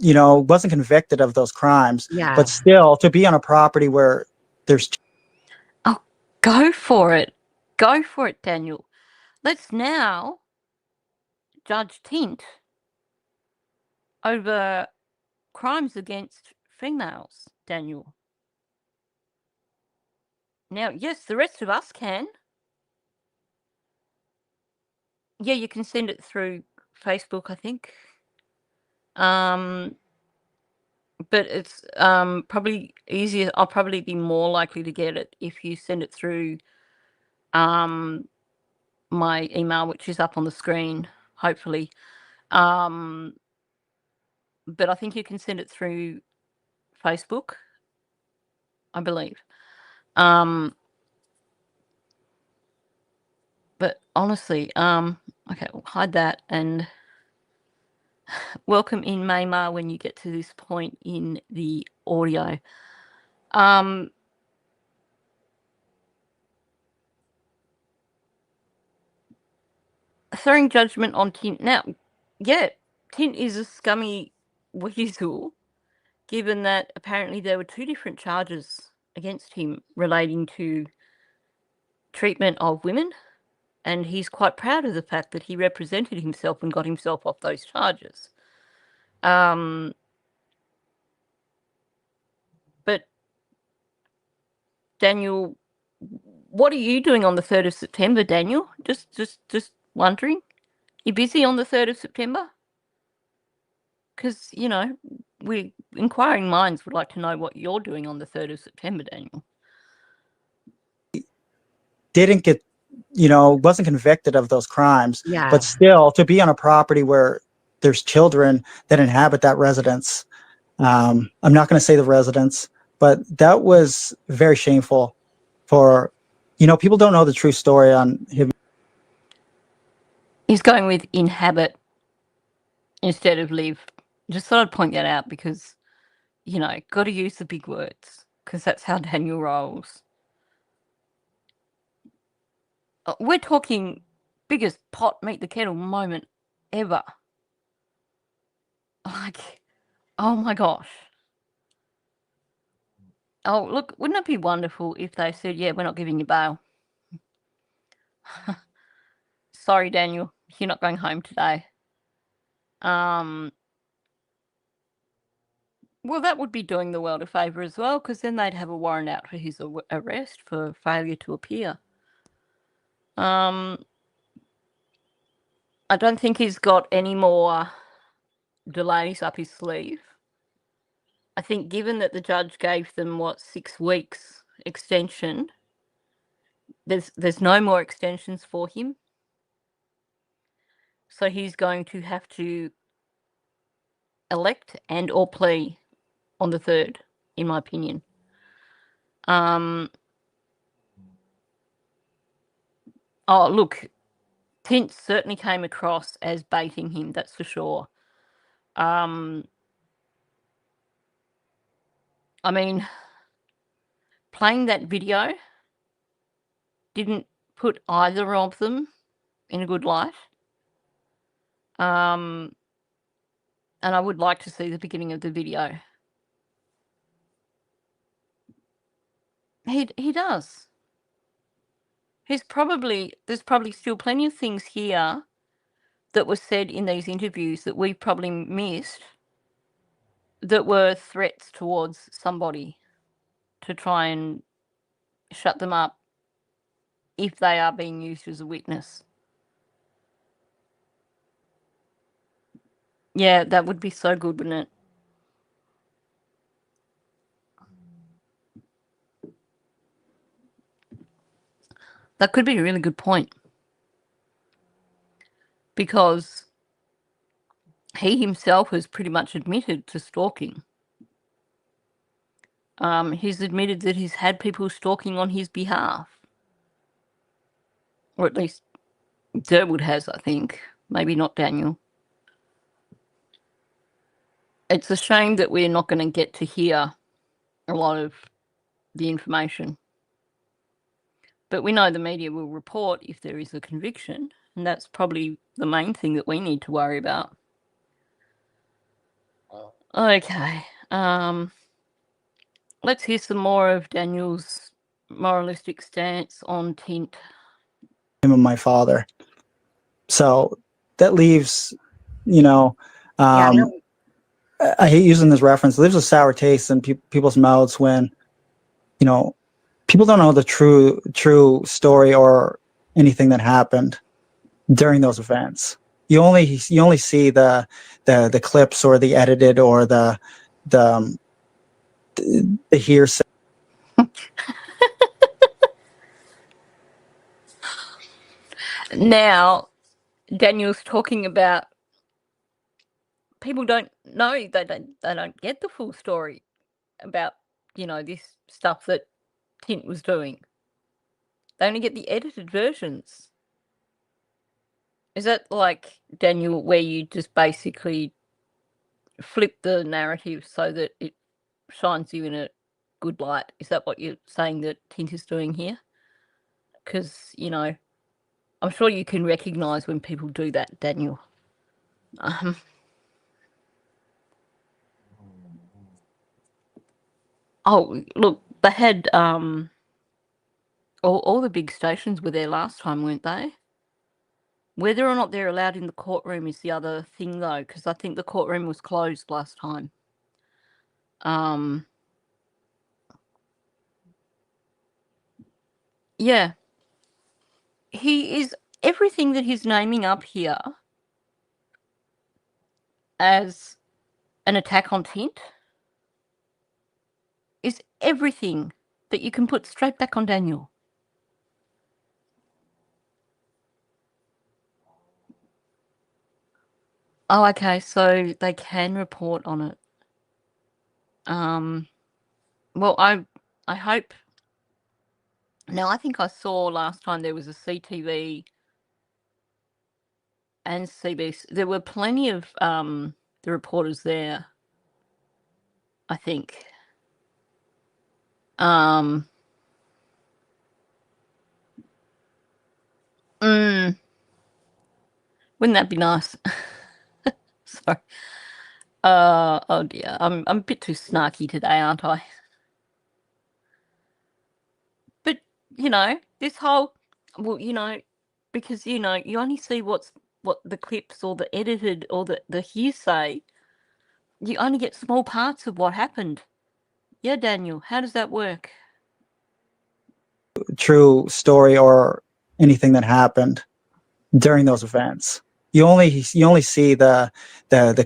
wasn't convicted of those crimes.
Yeah.
But still, to be on a property where there's...
Oh, go for it. Go for it, Daniel. Let's now judge Tint over crimes against females, Daniel. Now, yes, the rest of us can. Yeah, you can send it through Facebook, I think. But it's probably easier. I'll probably be more likely to get it if you send it through my email, which is up on the screen, hopefully. But I think you can send it through Facebook, I believe. But honestly, okay, we'll hide that and welcome in Maymar when you get to this point in the audio. Throwing judgment on Tint. Now, yeah, Tint is a scummy weasel, given that apparently there were 2 different charges against him relating to treatment of women, and he's quite proud of the fact that he represented himself and got himself off those charges. But Daniel, what are you doing on the 3rd of September, Daniel? Just wondering. You busy on the 3rd of September? Because, we inquiring minds would like to know what you're doing on the 3rd of September, Daniel.
Didn't get, wasn't convicted of those crimes.
Yeah.
But still, to be on a property where there's children that inhabit that residence, I'm not going to say the residence, but that was very shameful for, people don't know the true story on him.
He's going with inhabit instead of live. Just thought I'd point that out because, got to use the big words because that's how Daniel rolls. We're talking biggest pot meet the kettle moment ever. Like, oh my gosh. Oh, look, wouldn't it be wonderful if they said, yeah, we're not giving you bail? Sorry, Daniel, you're not going home today. Well, that would be doing the world a favour as well, because then they'd have a warrant out for his arrest for failure to appear. I don't think he's got any more delays up his sleeve. I think given that the judge gave them, 6 weeks extension, there's no more extensions for him. So he's going to have to elect and or plea on the 3rd, in my opinion. Oh, look, Tint certainly came across as baiting him, that's for sure. I mean, playing that video didn't put either of them in a good light. And I would like to see the beginning of the video. He does. There's probably still plenty of things here that were said in these interviews that we probably missed that were threats towards somebody to try and shut them up if they are being used as a witness. Yeah, that would be so good, wouldn't it? That could be a really good point. Because he himself has pretty much admitted to stalking. He's admitted that he's had people stalking on his behalf. Or at least Durwood has, I think. Maybe not Daniel. It's a shame that we're not going to get to hear a lot of the information. But we know the media will report if there is a conviction, and that's probably the main thing that we need to worry about. Okay. Let's hear some more of Daniel's moralistic stance on Tint.
Him and my father. So that leaves, I hate using this reference. It leaves a sour taste in people's mouths when, people don't know the true story or anything that happened during those events. You only see the clips or the edited or the hearsay.
Now, Daniel's talking about people don't know, they don't get the full story about, this stuff that Tint was doing. They only get the edited versions. Is that like, Daniel, where you just basically flip the narrative so that it shines you in a good light? Is that what you're saying that Tint is doing here? Because, I'm sure you can recognise when people do that, Daniel. Oh, look, they had all the big stations were there last time, weren't they? Whether or not they're allowed in the courtroom is the other thing, though, because I think the courtroom was closed last time. Yeah. He is everything that he's naming up here as an attack on Tint is everything that you can put straight back on Daniel. Oh, okay, so they can report on it. Well, I hope. Now, I think I saw last time there was a CTV and CBC. There were plenty of the reporters there, I think. Wouldn't that be nice? Sorry. Oh dear. I'm a bit too snarky today, aren't I? But this whole because you only see what the clips or the edited or the hearsay. You only get small parts of what happened. Yeah, Daniel, how does that work?
True story or anything that happened during those events. You only see the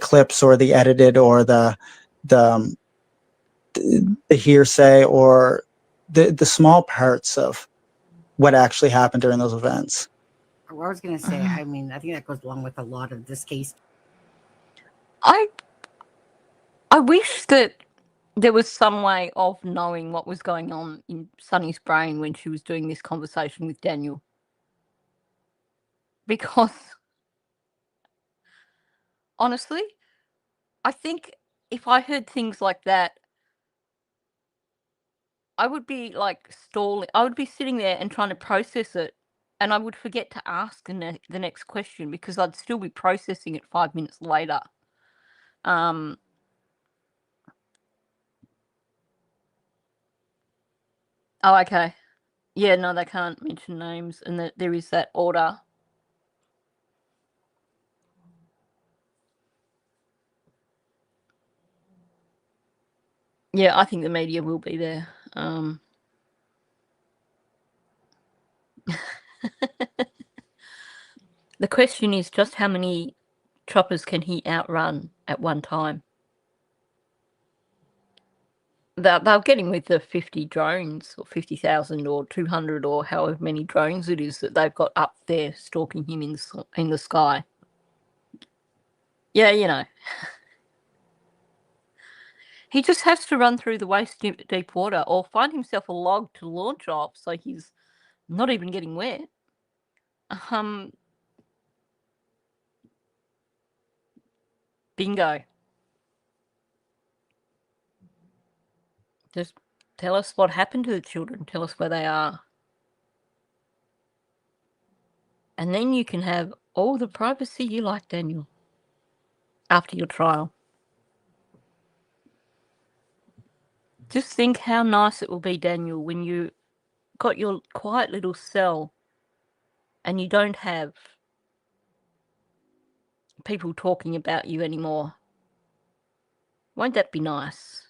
clips or the edited or the hearsay or the small parts of what actually happened during those events.
What I was going to say, I mean, I think that goes along with a lot of this case.
I wish that there was some way of knowing what was going on in Sunny's brain when she was doing this conversation with Daniel. Because, honestly, I think if I heard things like that, I would be like stalling. I would be sitting there and trying to process it, and I would forget to ask the next question because I'd still be processing it 5 minutes later. Oh, okay. Yeah, no, they can't mention names, and that there is that order. Yeah, I think the media will be there. The question is just how many choppers can he outrun at one time? They'll get him with the 50 drones or 50,000 or 200 or however many drones it is that they've got up there stalking him in the sky. Yeah, he just has to run through the waist deep water or find himself a log to launch off so he's not even getting wet. Bingo. Just tell us what happened to the children. Tell us where they are. And then you can have all the privacy you like, Daniel, after your trial. Just think how nice it will be, Daniel, when you got your quiet little cell and you don't have people talking about you anymore. Won't that be nice?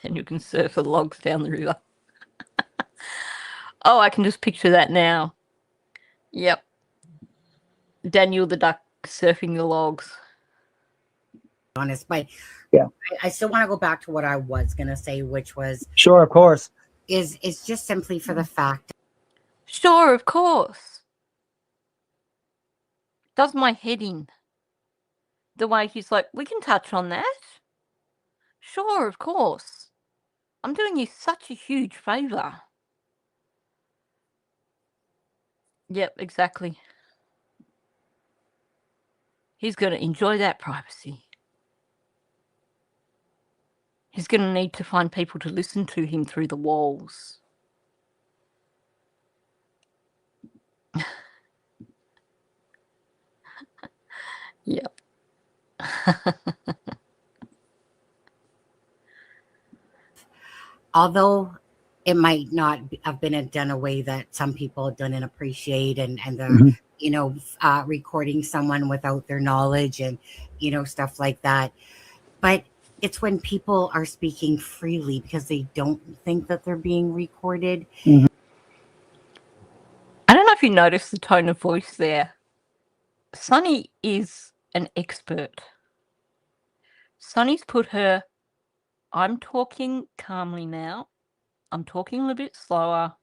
Then you can surf the logs down the river. Oh, I can just picture that now. Yep. Daniel the duck surfing the logs.
Honest, but
yeah,
I still want to go back to what I was going to say, which was
sure, of course,
is just simply for the fact.
Sure, of course. Does my head in. The way he's like, we can touch on that. Sure, of course. I'm doing you such a huge favour. Yep, exactly. He's going to enjoy that privacy. He's going to need to find people to listen to him through the walls. Yep.
Although it might not have been done a way that some people didn't appreciate, and the recording someone without their knowledge and stuff like that, but it's when people are speaking freely because they don't think that they're being recorded.
Mm-hmm.
I don't know if you noticed the tone of voice there. Sunny is an expert. Sunny's put her, I'm talking calmly now. I'm talking a little bit slower.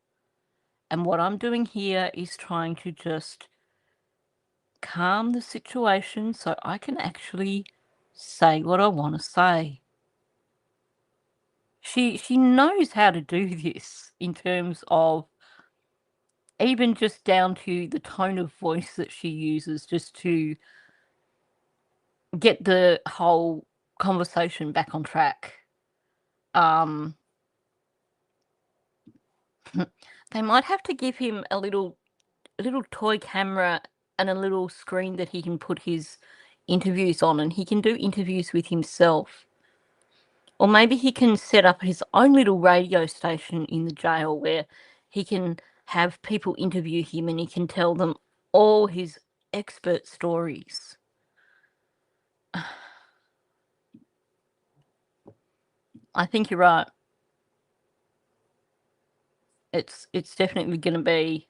And what I'm doing here is trying to just calm the situation so I can actually say what I want to say. she knows how to do this in terms of even just down to the tone of voice that she uses just to get the whole conversation back on track. They might have to give him a little toy camera and a little screen that he can put his interviews on, and he can do interviews with himself. Or maybe he can set up his own little radio station in the jail where he can have people interview him and he can tell them all his expert stories. I think you're right. It's definitely going to be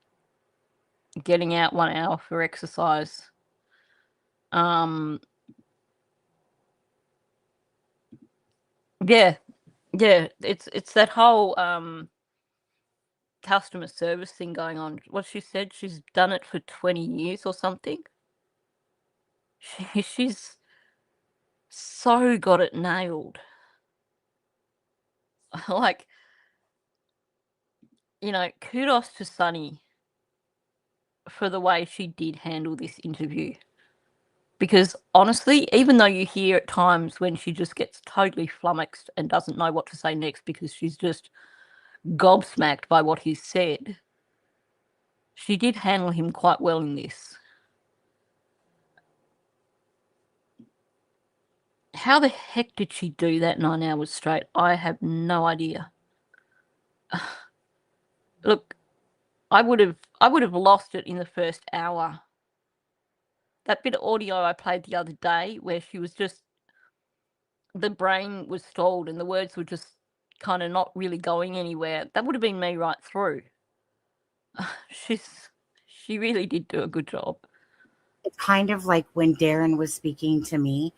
getting out 1 hour for exercise. Yeah, it's that whole customer service thing going on. What she said, she's done it for 20 years or something. She's so got it nailed. Like, you know, kudos to Sunny for the way she did handle this interview. Because honestly, even though you hear at times when she just gets totally flummoxed and doesn't know what to say next because she's just gobsmacked by what he's said, she did handle him quite well in this. How the heck did she do that 9 hours straight? I have no idea. Look, I would have lost it in the first hour. That bit of audio I played the other day where she was just, the brain was stalled and the words were just kind of not really going anywhere. That would have been me right through. She really did do a good job.
It's kind of like when Darren was speaking to me,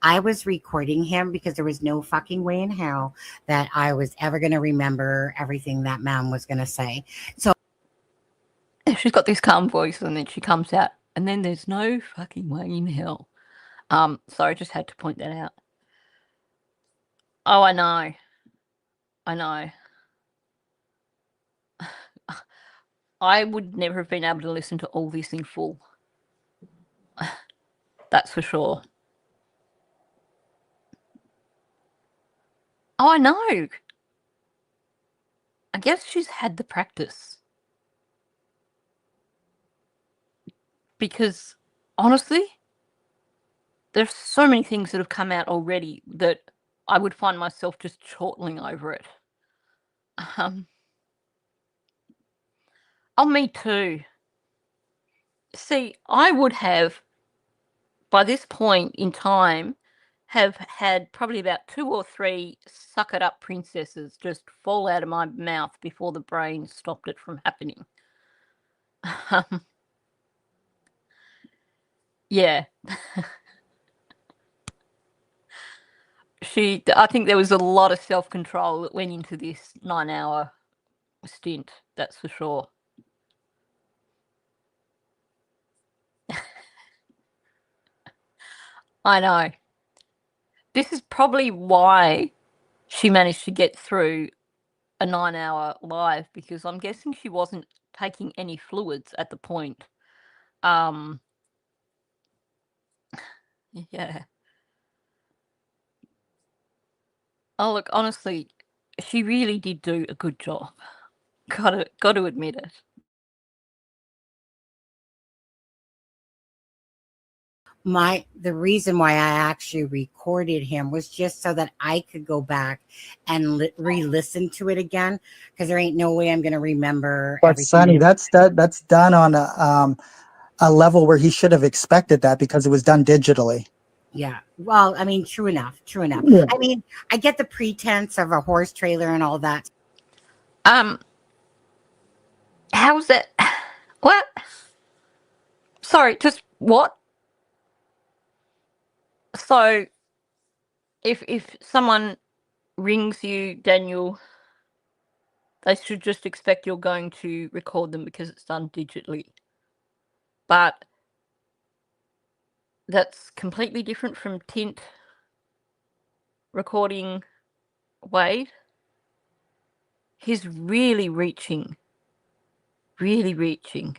I was recording him because there was no fucking way in hell that I was ever going to remember everything that man was going to say. So
she's got this calm voice and then she comes out and then there's no fucking way in hell. So I just had to point that out. Oh, I know. I would never have been able to listen to all this in full. That's for sure. Oh, I know. I guess she's had the practice. Because, honestly, there's so many things that have come out already that I would find myself just chortling over it. Oh, me too. See, I would have, by this point in time, have had probably about 2 or 3 suck-it-up princesses just fall out of my mouth before the brain stopped it from happening. Yeah. I think there was a lot of self-control that went into this 9-hour stint, that's for sure. I know. This is probably why she managed to get through a 9-hour live, because I'm guessing she wasn't taking any fluids at the point. Yeah. Oh, look, honestly, she really did do a good job. Got to admit it.
the reason why I actually recorded him was just so that I could go back and re-listen to it again, because there ain't no way I'm going to remember
But
everything.
Sonny, that's done on a level where he should have expected that because it was done digitally.
Yeah. Well, I mean, true enough.
Yeah.
I mean, I get the pretense of a horse trailer and all that.
How's that? What? Sorry, just what? So, if someone rings you, Daniel, they should just expect you're going to record them because it's done digitally. But that's completely different from Tint recording Wade. He's really reaching. Really reaching.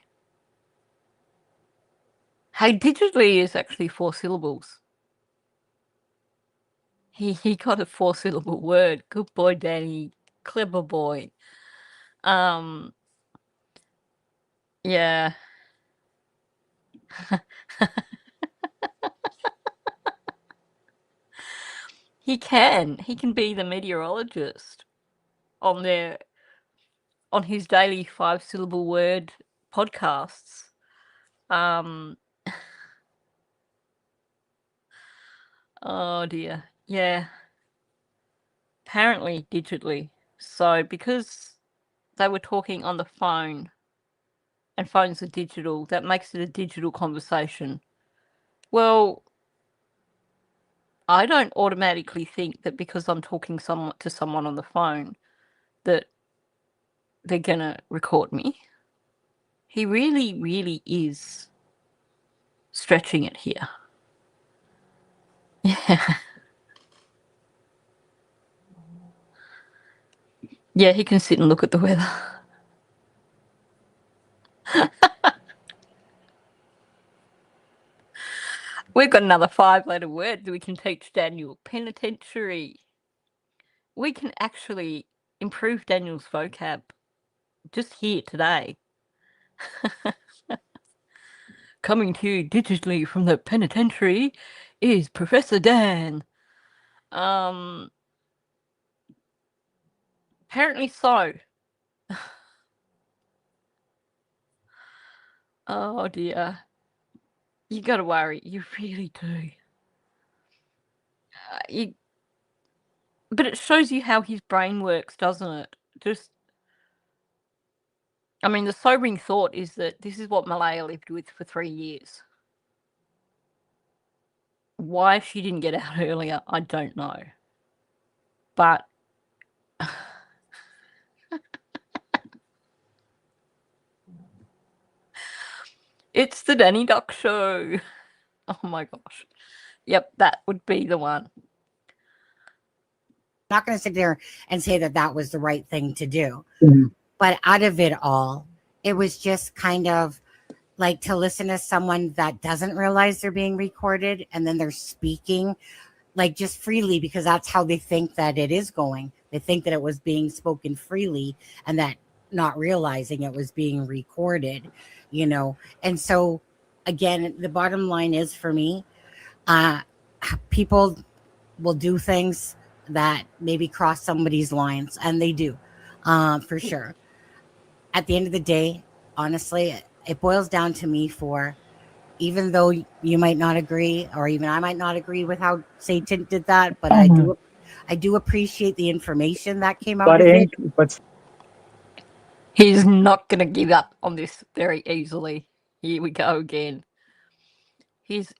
Hey, digitally is actually 4 syllables. He got a 4-syllable word. Good boy, Danny. Clever boy. Yeah. He can be the meteorologist on his daily 5-syllable word podcasts. Oh dear. Yeah. Apparently digitally. So because they were talking on the phone and phones are digital, that makes it a digital conversation. Well, I don't automatically think that because I'm talking to someone on the phone that they're gonna record me. He really, really is stretching it here. Yeah. Yeah, he can sit and look at the weather. We've got another 5-letter word that we can teach Daniel. Penitentiary. We can actually improve Daniel's vocab just here today. Coming to you digitally from the penitentiary is Professor Dan. Apparently so. Oh dear. You gotta worry. You really do. But it shows you how his brain works, doesn't it? I mean, the sobering thought is that this is what Malaya lived with for 3 years. Why she didn't get out earlier, I don't know. But it's the Danny Duck Show. Oh my gosh. Yep, that would be the one.
Not going to sit there and say that that was the right thing to do.
Mhm.
But out of it all, it was just kind of like to listen to someone that doesn't realize they're being recorded and then they're speaking like just freely because that's how they think that it is going. They think that it was being spoken freely and that not realizing it was being recorded, And so, again, the bottom line is for me, people will do things that maybe cross somebody's lines, and they do, for sure. At the end of the day, honestly, it boils down to me for, even though you might not agree, or even I might not agree with how Satan did that, but I do appreciate the information that came out of it.
But
He's not going to give up on this very easily. Here we go again. This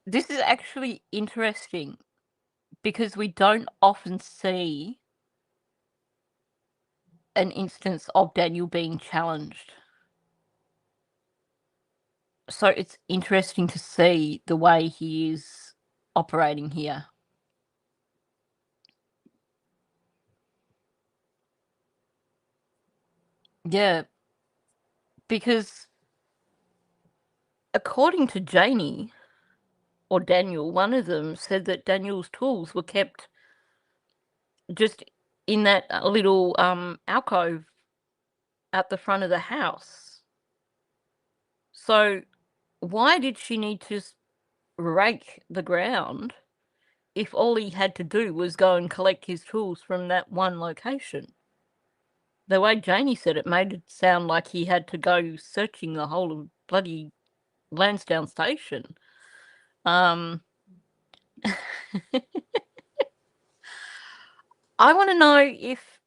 is actually interesting because we don't often see an instance of Daniel being challenged. So it's interesting to see the way he is operating here. Yeah, because according to Janie or Daniel, one of them said that Daniel's tools were kept just in that little alcove at the front of the house. So why did she need to rake the ground if all he had to do was go and collect his tools from that one location? The way Janie said it made it sound like he had to go searching the whole of bloody Lansdowne station. I want to know if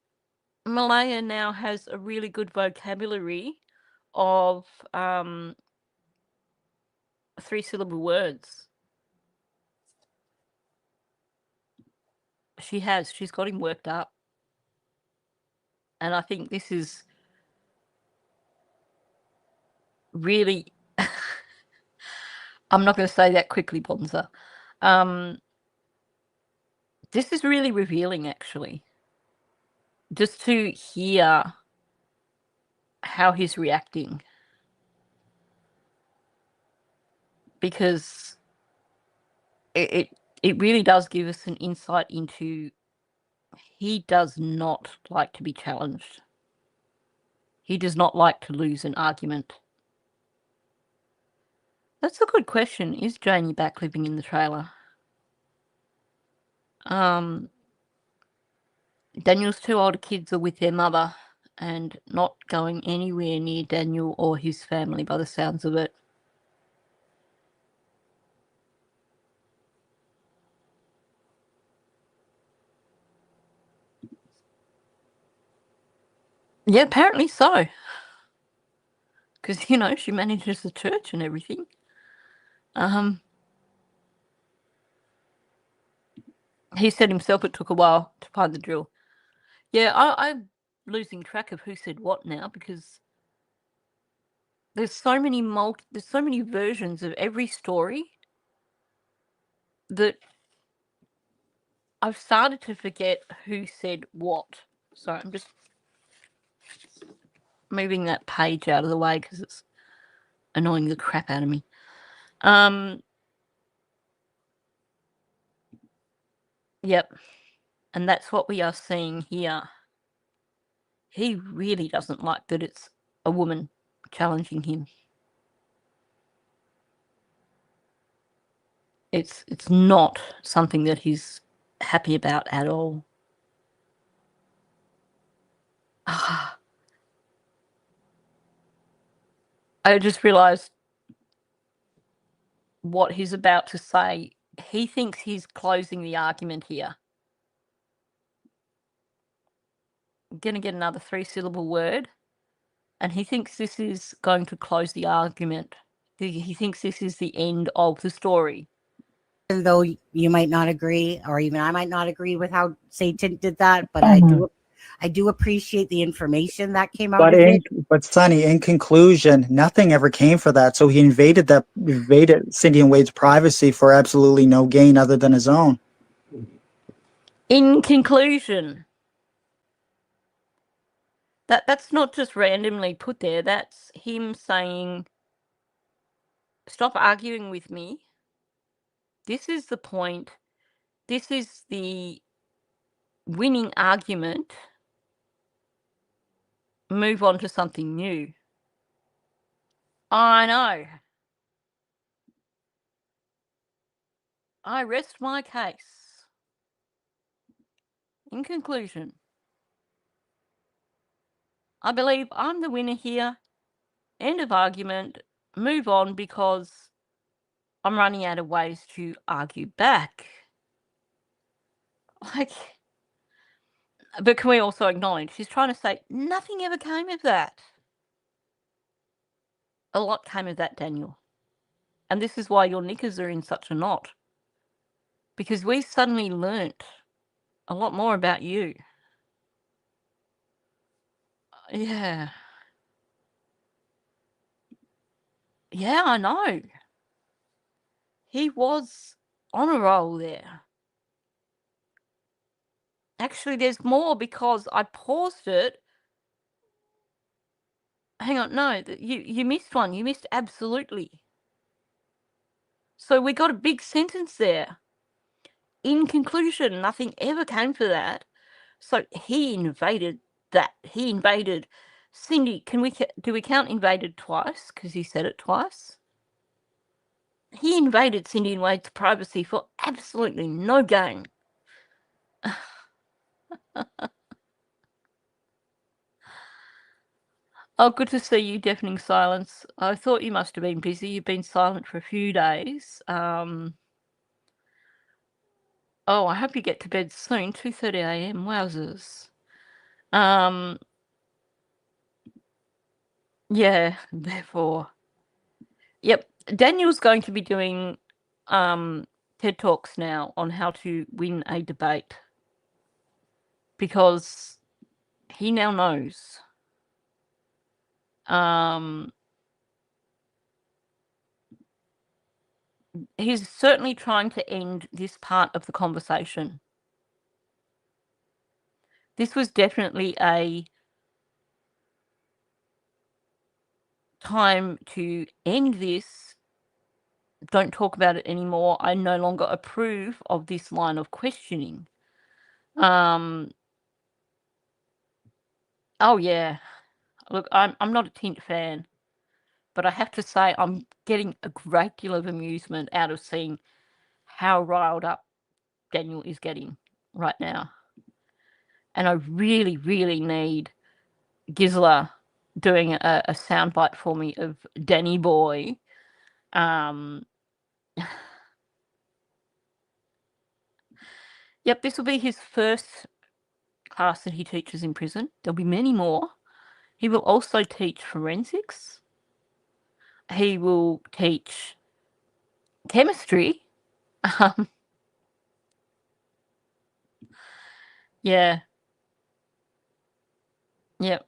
Malaya now has a really good vocabulary of 3-syllable words. She has. She's got him worked up. And I think this is really... I'm not going to say that quickly, Bonza. This is really revealing, actually. just to hear how he's reacting. Because it really does give us an insight into he does not like to be challenged. He does not like to lose an argument. That's a good question. Is Janie back living in the trailer? Daniel's two older kids are with their mother and not going anywhere near Daniel or his family by the sounds of it. Yeah, apparently so. Because, you know, she manages the church and everything. He said himself it took a while to find the drill. Yeah, I'm losing track of who said what now, because there's so many versions of every story that I've started to forget who said what. So I'm just moving that page out of the way because it's annoying the crap out of me. Yep. And that's what we are seeing here. He really doesn't like that it's a woman challenging him. It's not something that he's happy about at all. I just realised what he's about to say. He thinks he's closing the argument here. I'm going to get another 3-syllable word, and he thinks this is going to close the argument. He thinks this is the end of the story.
Even though you might not agree, or even I might not agree with how Satan did that, but I do appreciate the information that came out of it.
But Sonny, in conclusion, nothing ever came for that. So he invaded Cindy and Wade's privacy for absolutely no gain other than his own.
In conclusion, that's not just randomly put there. That's him saying, stop arguing with me. This is the point. This is the winning argument. Move on to something new. I know. I rest my case. In conclusion, I believe I'm the winner here. End of argument. Move on, because I'm running out of ways to argue back. But can we also acknowledge he's trying to say nothing ever came of that? A lot came of that, Daniel. And this is why your knickers are in such a knot. Because we suddenly learnt a lot more about you. Yeah. Yeah, I know. He was on a roll there. Actually, there's more, because I paused it. Hang on, no, you missed one. You missed absolutely. So we got a big sentence there. In conclusion, nothing ever came for that. So he invaded that. He invaded Cindy. Do we count invaded twice? Because he said it twice. He invaded Cindy and Wade's privacy for absolutely no gain. Oh, good to see you, deafening silence. I thought you must have been busy. You've been silent for a few days. Oh, I hope you get to bed soon. 2:30 a.m. Wowzers. Yeah, therefore. Yep. Daniel's going to be doing TED Talks now on how to win a debate, because he now knows. He's certainly trying to end this part of the conversation. This was definitely a time to end this. Don't talk about it anymore. I no longer approve of this line of questioning. Oh yeah. Look, I'm not a Tint fan, but I have to say I'm getting a great deal of amusement out of seeing how riled up Daniel is getting right now. And I really, really need Gisela doing a soundbite for me of Danny Boy. Yep, this will be his first class that he teaches in prison. There'll be many more. He will also teach forensics. He will teach chemistry. Yeah. Yep.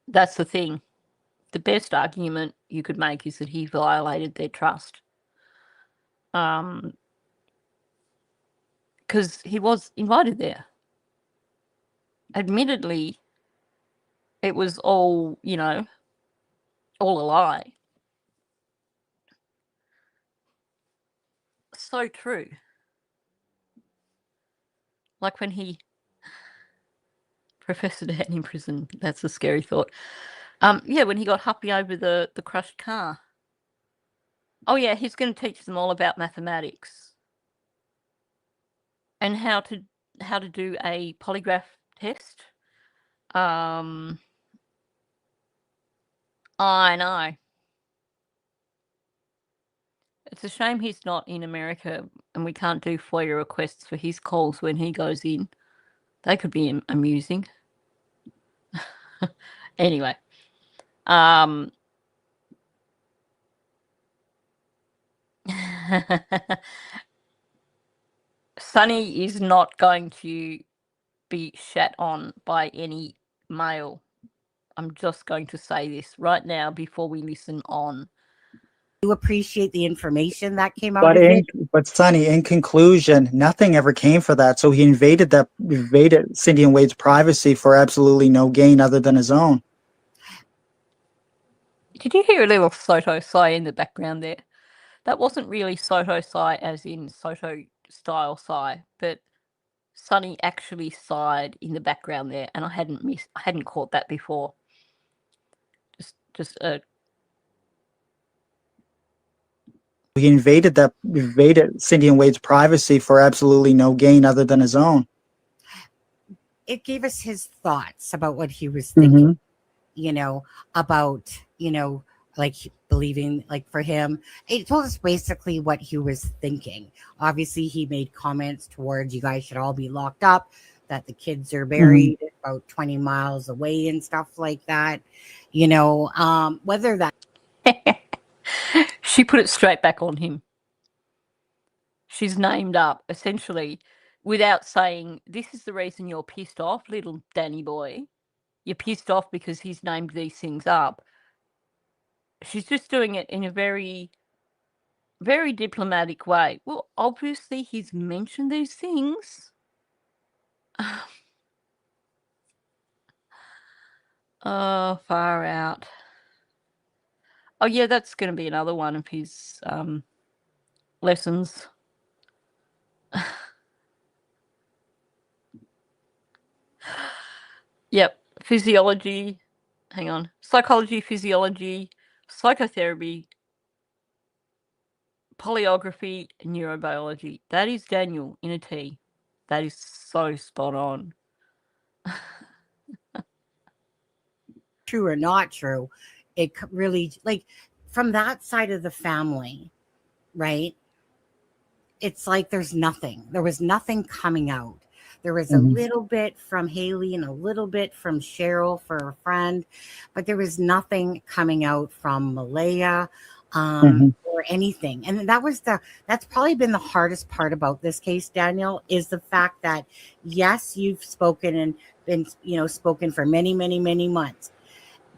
That's the thing. The best argument you could make is that he violated their trust. Because he was invited there. Admittedly, it was all, all a lie. So true. Like when Professor Dan in prison, that's a scary thought. Yeah, when he got Huppy over the crushed car. Oh yeah, he's going to teach them all about mathematics and how to do a polygraph test. I know. It's a shame he's not in America and we can't do FOIA requests for his calls when he goes in. They could be amusing. Anyway. Sonny is not going to be shat on by any male. I'm just going to say this right now before we listen on.
You appreciate the information that came out
But
of it.
but Sonny, in conclusion, nothing ever came for that. So he invaded Cindy and Wade's privacy for absolutely no gain other than his own.
Did you hear a little Soto sigh in the background there? That wasn't really Soto sigh as in Soto style sigh, but Sonny actually sighed in the background there, and I hadn't caught that before.
He invaded Cindy and Wade's privacy for absolutely no gain other than his own.
It gave us his thoughts about what he was thinking, about, like believing, like for him, it told us basically what he was thinking. Obviously, he made comments towards you guys should all be locked up, that the kids are buried about 20 miles away and stuff like that. Whether that.
She put it straight back on him. She's named up, essentially, without saying, this is the reason you're pissed off, little Danny boy. You're pissed off because he's named these things up. She's just doing it in a very, very diplomatic way. Well, obviously, he's mentioned these things. Oh, far out. Oh, yeah, that's going to be another one of his lessons. Yep, physiology. Hang on. Psychology, physiology, psychotherapy, polyography, neurobiology. That is Daniel in a T. That is so spot on.
True or not true, it really, like, from that side of the family, right? It's like there was nothing coming out. There was a little bit from Haley and a little bit from Cheryl for a friend, but there was nothing coming out from Malaya or anything. And that's probably been the hardest part about this case, Daniel, is the fact that, yes, you've spoken and been, spoken for many, many, many months,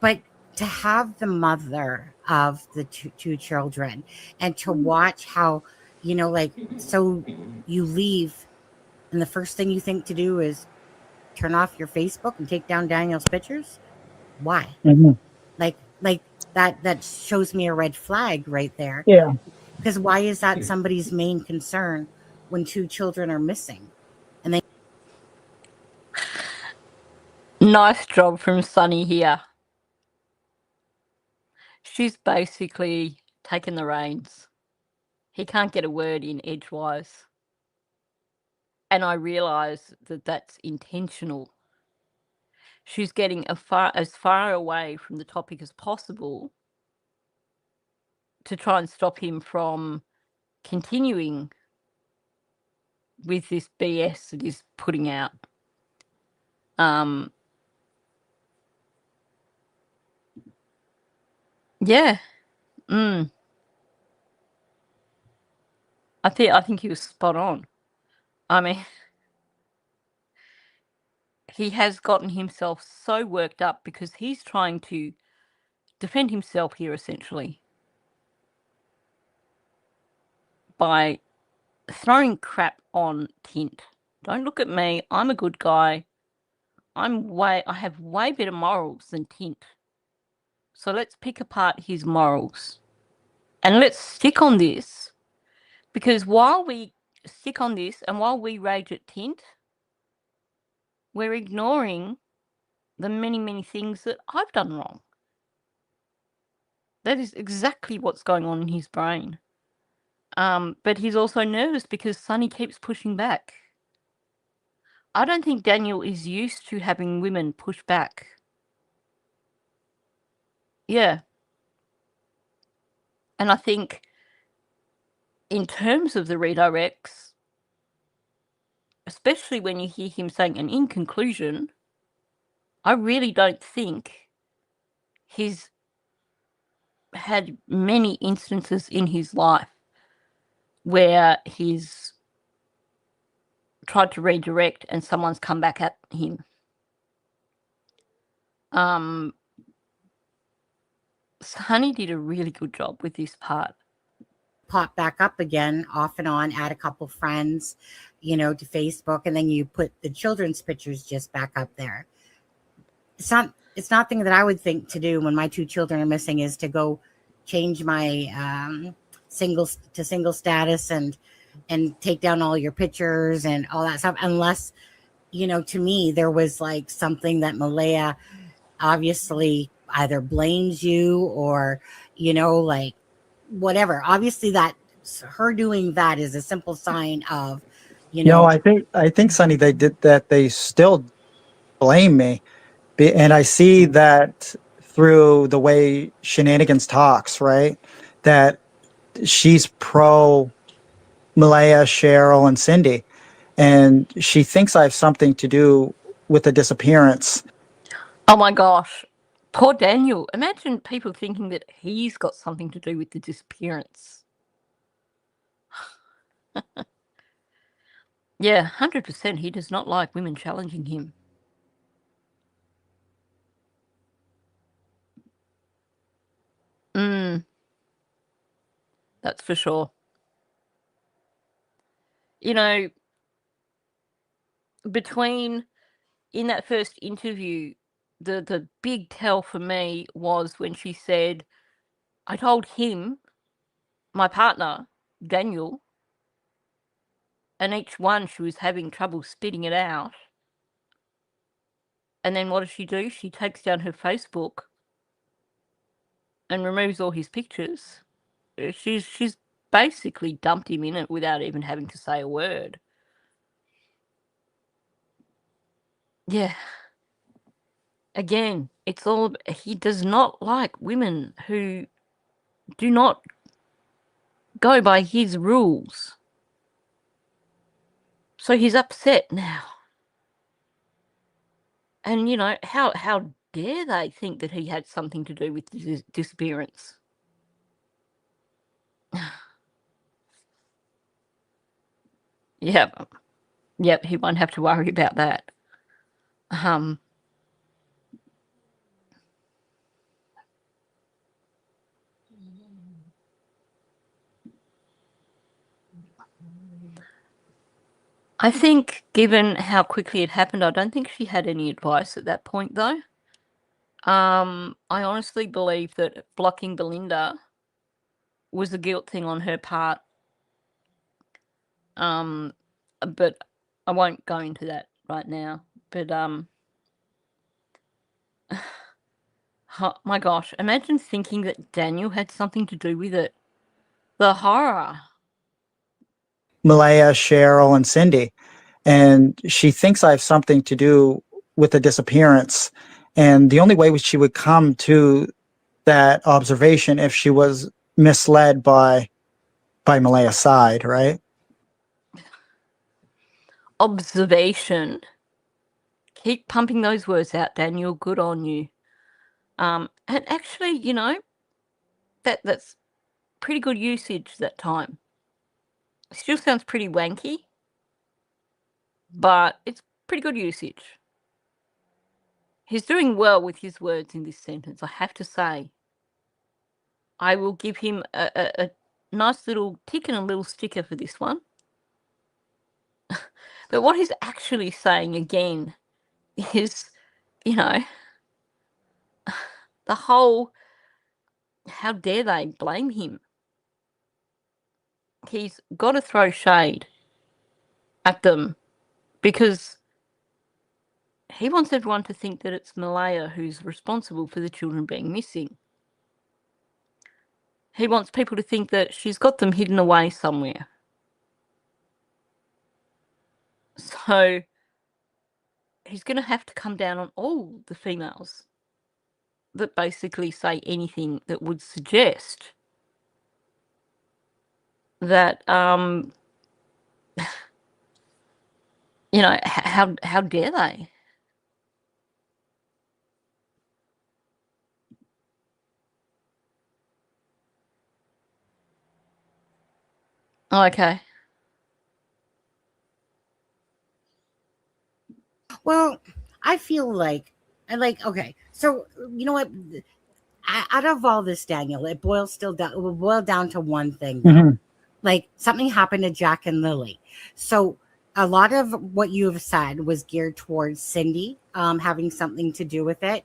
but to have the mother of the two children and to watch how, so you leave and the first thing you think to do is turn off your Facebook and take down Daniel's pictures? Why?
Mhm.
Like that shows me a red flag right there.
Yeah.
Because why is that somebody's main concern when 2 children are missing? And they
Nice job from Sunny here. She's basically taken the reins. He can't get a word in edgewise. And I realise that that's intentional. She's getting as far away from the topic as possible to try and stop him from continuing with this BS that he's putting out. Yeah. I think he was spot on. I mean, he has gotten himself so worked up because he's trying to defend himself here essentially by throwing crap on Tint. Don't look at me. I'm a good guy. I have way better morals than Tint. So let's pick apart his morals. And let's stick on this, because while we stick on this and while we rage at Tint, we're ignoring the many, many things that I've done wrong. That is exactly what's going on in his brain. But he's also nervous because Sunny keeps pushing back. I don't think Daniel is used to having women push back. Yeah. And I think in terms of the redirects, especially when you hear him saying, and in conclusion, I really don't think he's had many instances in his life where he's tried to redirect and someone's come back at him. Honey did a really good job with this part.
pop back up again off and on, add a couple friends, to Facebook, and then you put the children's pictures just back up there. It's nothing that I would think to do when my 2 children are missing is to go change my single status and take down all your pictures and all that stuff, unless to me there was like something that Malaya obviously either blames you or like whatever. Obviously that her doing that is a simple sign of
No, I think Sonny, they did that. They still blame me, and I see that through the way Shenanigans talks, right? That she's pro Malaya, Cheryl, and Cindy, and she thinks I have something to do with the disappearance.
Oh my gosh. Poor Daniel. Imagine people thinking that he's got something to do with the disappearance. Yeah, 100% he does not like women challenging him. That's for sure. Between in that first interview, the big tell for me was when she said, I told him, my partner, Daniel, and each one she was having trouble spitting it out. And then what does she do? She takes down her Facebook and removes all his pictures. She's basically dumped him in it without even having to say a word. Yeah. Again, he does not like women who do not go by his rules. So he's upset now. And, how dare they think that he had something to do with the disappearance? Yep. Yep, he won't have to worry about that. I think given how quickly it happened, I don't think she had any advice at that point, though. I honestly believe that blocking Belinda was a guilt thing on her part. But I won't go into that right now. But my gosh, imagine thinking that Daniel had something to do with it. The horror.
Malaya, Cheryl, and Cindy. And she thinks I have something to do with the disappearance. And the only way she would come to that observation if she was misled by Malaya's side, right?
Observation. Keep pumping those words out, Daniel. Good on you. And actually, you know, that's pretty good usage that time. Still sounds pretty wanky, but it's pretty good usage. He's doing well with his words in this sentence, I have to say. I will give him a nice little tick and a little sticker for this one. But what he's actually saying again is, you know, the whole, how dare they blame him? He's got to throw shade at them because he wants everyone to think that it's Malaya who's responsible for the children being missing. He wants people to think that she's got them hidden away somewhere. So he's going to have to come down on all the females that basically say anything that would suggest that, you know, how dare they? Okay.
Well, I feel like, okay, so you know what? Out of all this, Daniel, it will boil down to one thing, though.
Mhm.
Like something happened to Jack and Lily. So a lot of what you have said was geared towards Cindy having something to do with it.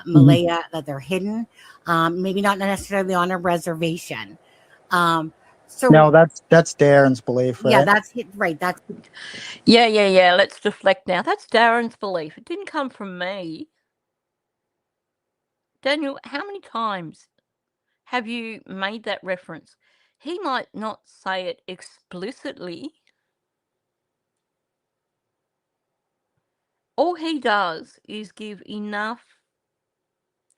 Malaya, that they're hidden, maybe not necessarily on a reservation. So
No, that's Darren's belief, right?
yeah, that's it, right. That's
Yeah. Let's deflect now. That's Darren's belief. It didn't come from me. Daniel, how many times have you made that reference? He might not say it explicitly. All he does is give enough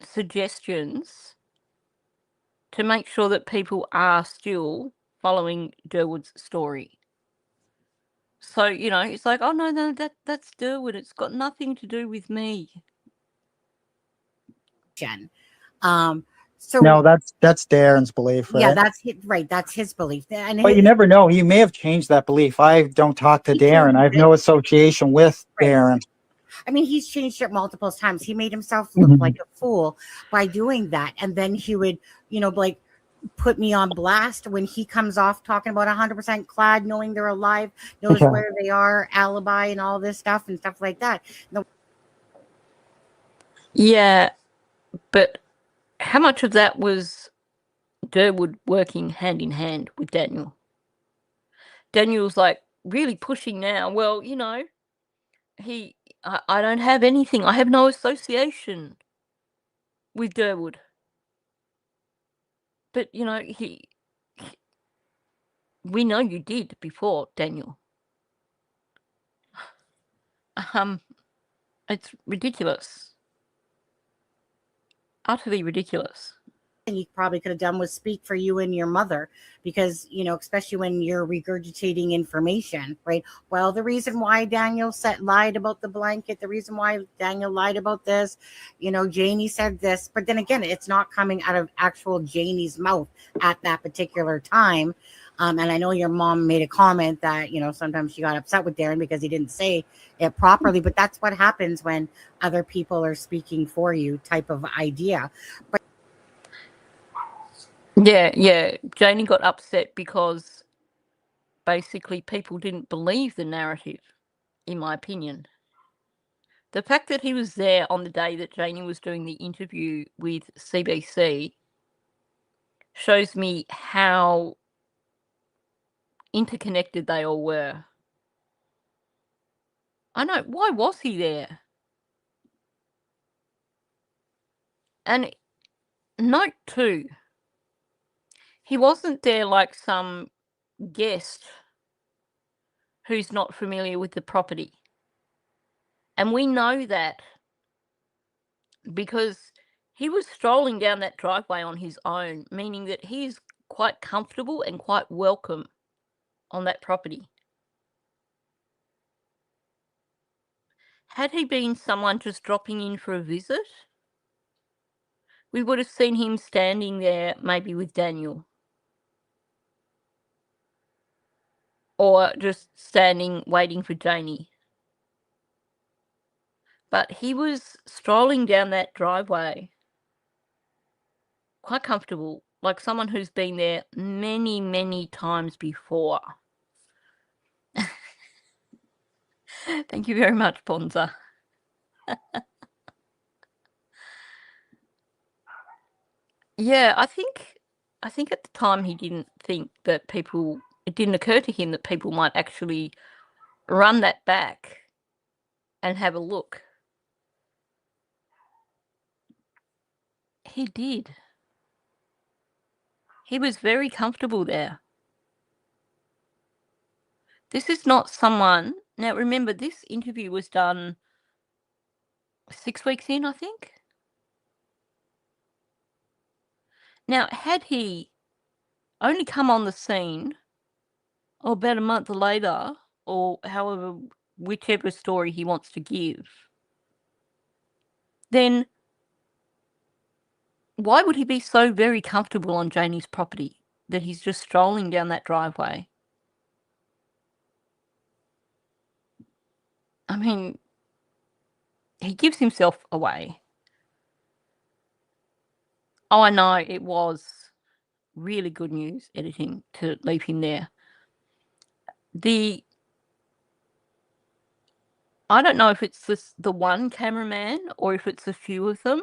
suggestions to make sure that people are still following Durwood's story. So, you know, it's like, oh no, that's Durwood. It's got nothing to do with me.
so
No, that's Darren's belief, right?
yeah, that's right. That's his belief, and
But you never know. He may have changed that belief. I don't talk to
He
Darren.
changed
I have
it.
no association with
Right.
Darren.
I mean, he's changed it multiple times. He made himself look like a fool by doing that. And then he would, you know, like put me on blast when he comes off talking about 100% clad, knowing they're alive, knows
Okay.
where they are, alibi and all this stuff and stuff like that.
Yeah, but how much of that was Durwood working hand in hand with Daniel? Daniel's like really pushing now. Well, you know, I don't have anything. I have no association with Durwood. But, you know, we know you did before, Daniel. It's ridiculous. Utterly ridiculous.
And you probably could have done was speak for you and your mother, because, you know, especially when you're regurgitating information, right? Well, the reason why Daniel lied about the blanket, the reason why Daniel lied about this, you know, Janie said this, but then again, it's not coming out of actual Janie's mouth at that particular time. And I know your mom made a comment that, you know, sometimes she got upset with Darren because he didn't say it properly, but that's what happens when other people are speaking for you, type of idea. But
Yeah. Janie got upset because basically people didn't believe the narrative, in my opinion. The fact that he was there on the day that Janie was doing the interview with CBC shows me how interconnected they all were. I know, why was he there? And note too, he wasn't there like some guest who's not familiar with the property. And we know that because he was strolling down that driveway on his own, meaning that he's quite comfortable and quite welcome on that property. Had he been someone just dropping in for a visit, we would have seen him standing there maybe with Daniel. Or just standing waiting for Janie. But he was strolling down that driveway, quite comfortable, like someone who's been there many, many times before. Thank you very much, Ponza. Yeah, I think at the time he didn't think that it didn't occur to him that people might actually run that back and have a look. He did. He was very comfortable there. This is not someone... Now, remember, this interview was done 6 weeks in, I think. Now, had he only come on the scene, or about a month later, or however, whichever story he wants to give, then why would he be so very comfortable on Janie's property that he's just strolling down that driveway? I mean, he gives himself away. Oh, I know, it was really good news editing to leave him there. I don't know if it's the one cameraman or if it's a few of them.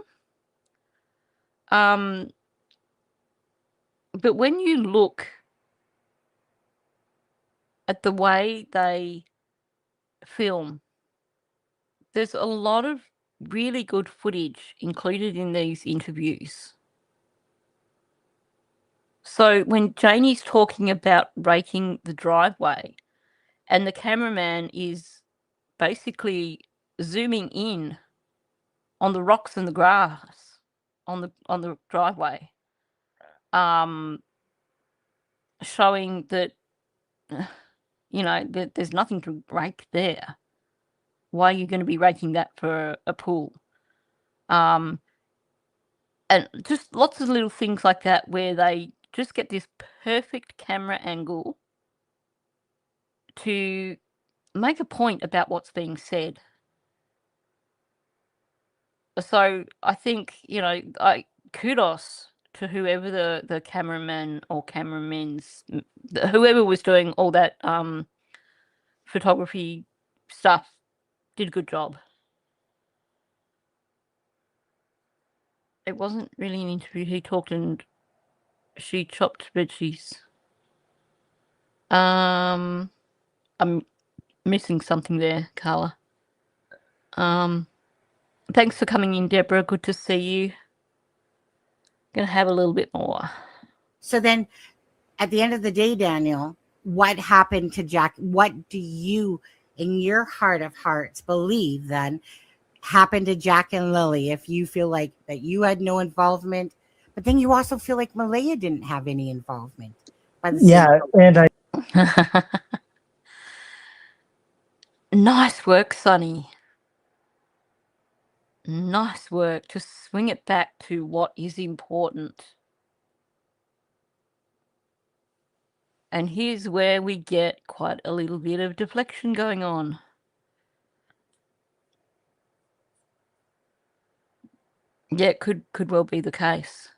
But when you look at the way they film, there's a lot of really good footage included in these interviews. So when Janie's talking about raking the driveway and the cameraman is basically zooming in on the rocks and the grass on the driveway, showing that, that there's nothing to rake there. Why are you going to be raking that for a pool? And just lots of little things like that where they just get this perfect camera angle to make a point about what's being said. So I think, kudos to whoever the cameraman or cameramans, whoever was doing all that photography stuff, did a good job. It wasn't really an interview. He talked and she chopped veggies. I'm missing something there, Carla. Thanks for coming in, Deborah. Good to see you. Gonna have a little bit more.
So then, at the end of the day, Daniel, what happened to Jack? What do you, in your heart of hearts, believe then happened to Jack and Lily? If you feel like that you had no involvement, but then you also feel like Malaya didn't have any involvement.
Yeah, and I
Nice work, Sonny. Nice work. To swing it back to what is important. And here's where we get quite a little bit of deflection going on. Yeah, it could well be the case.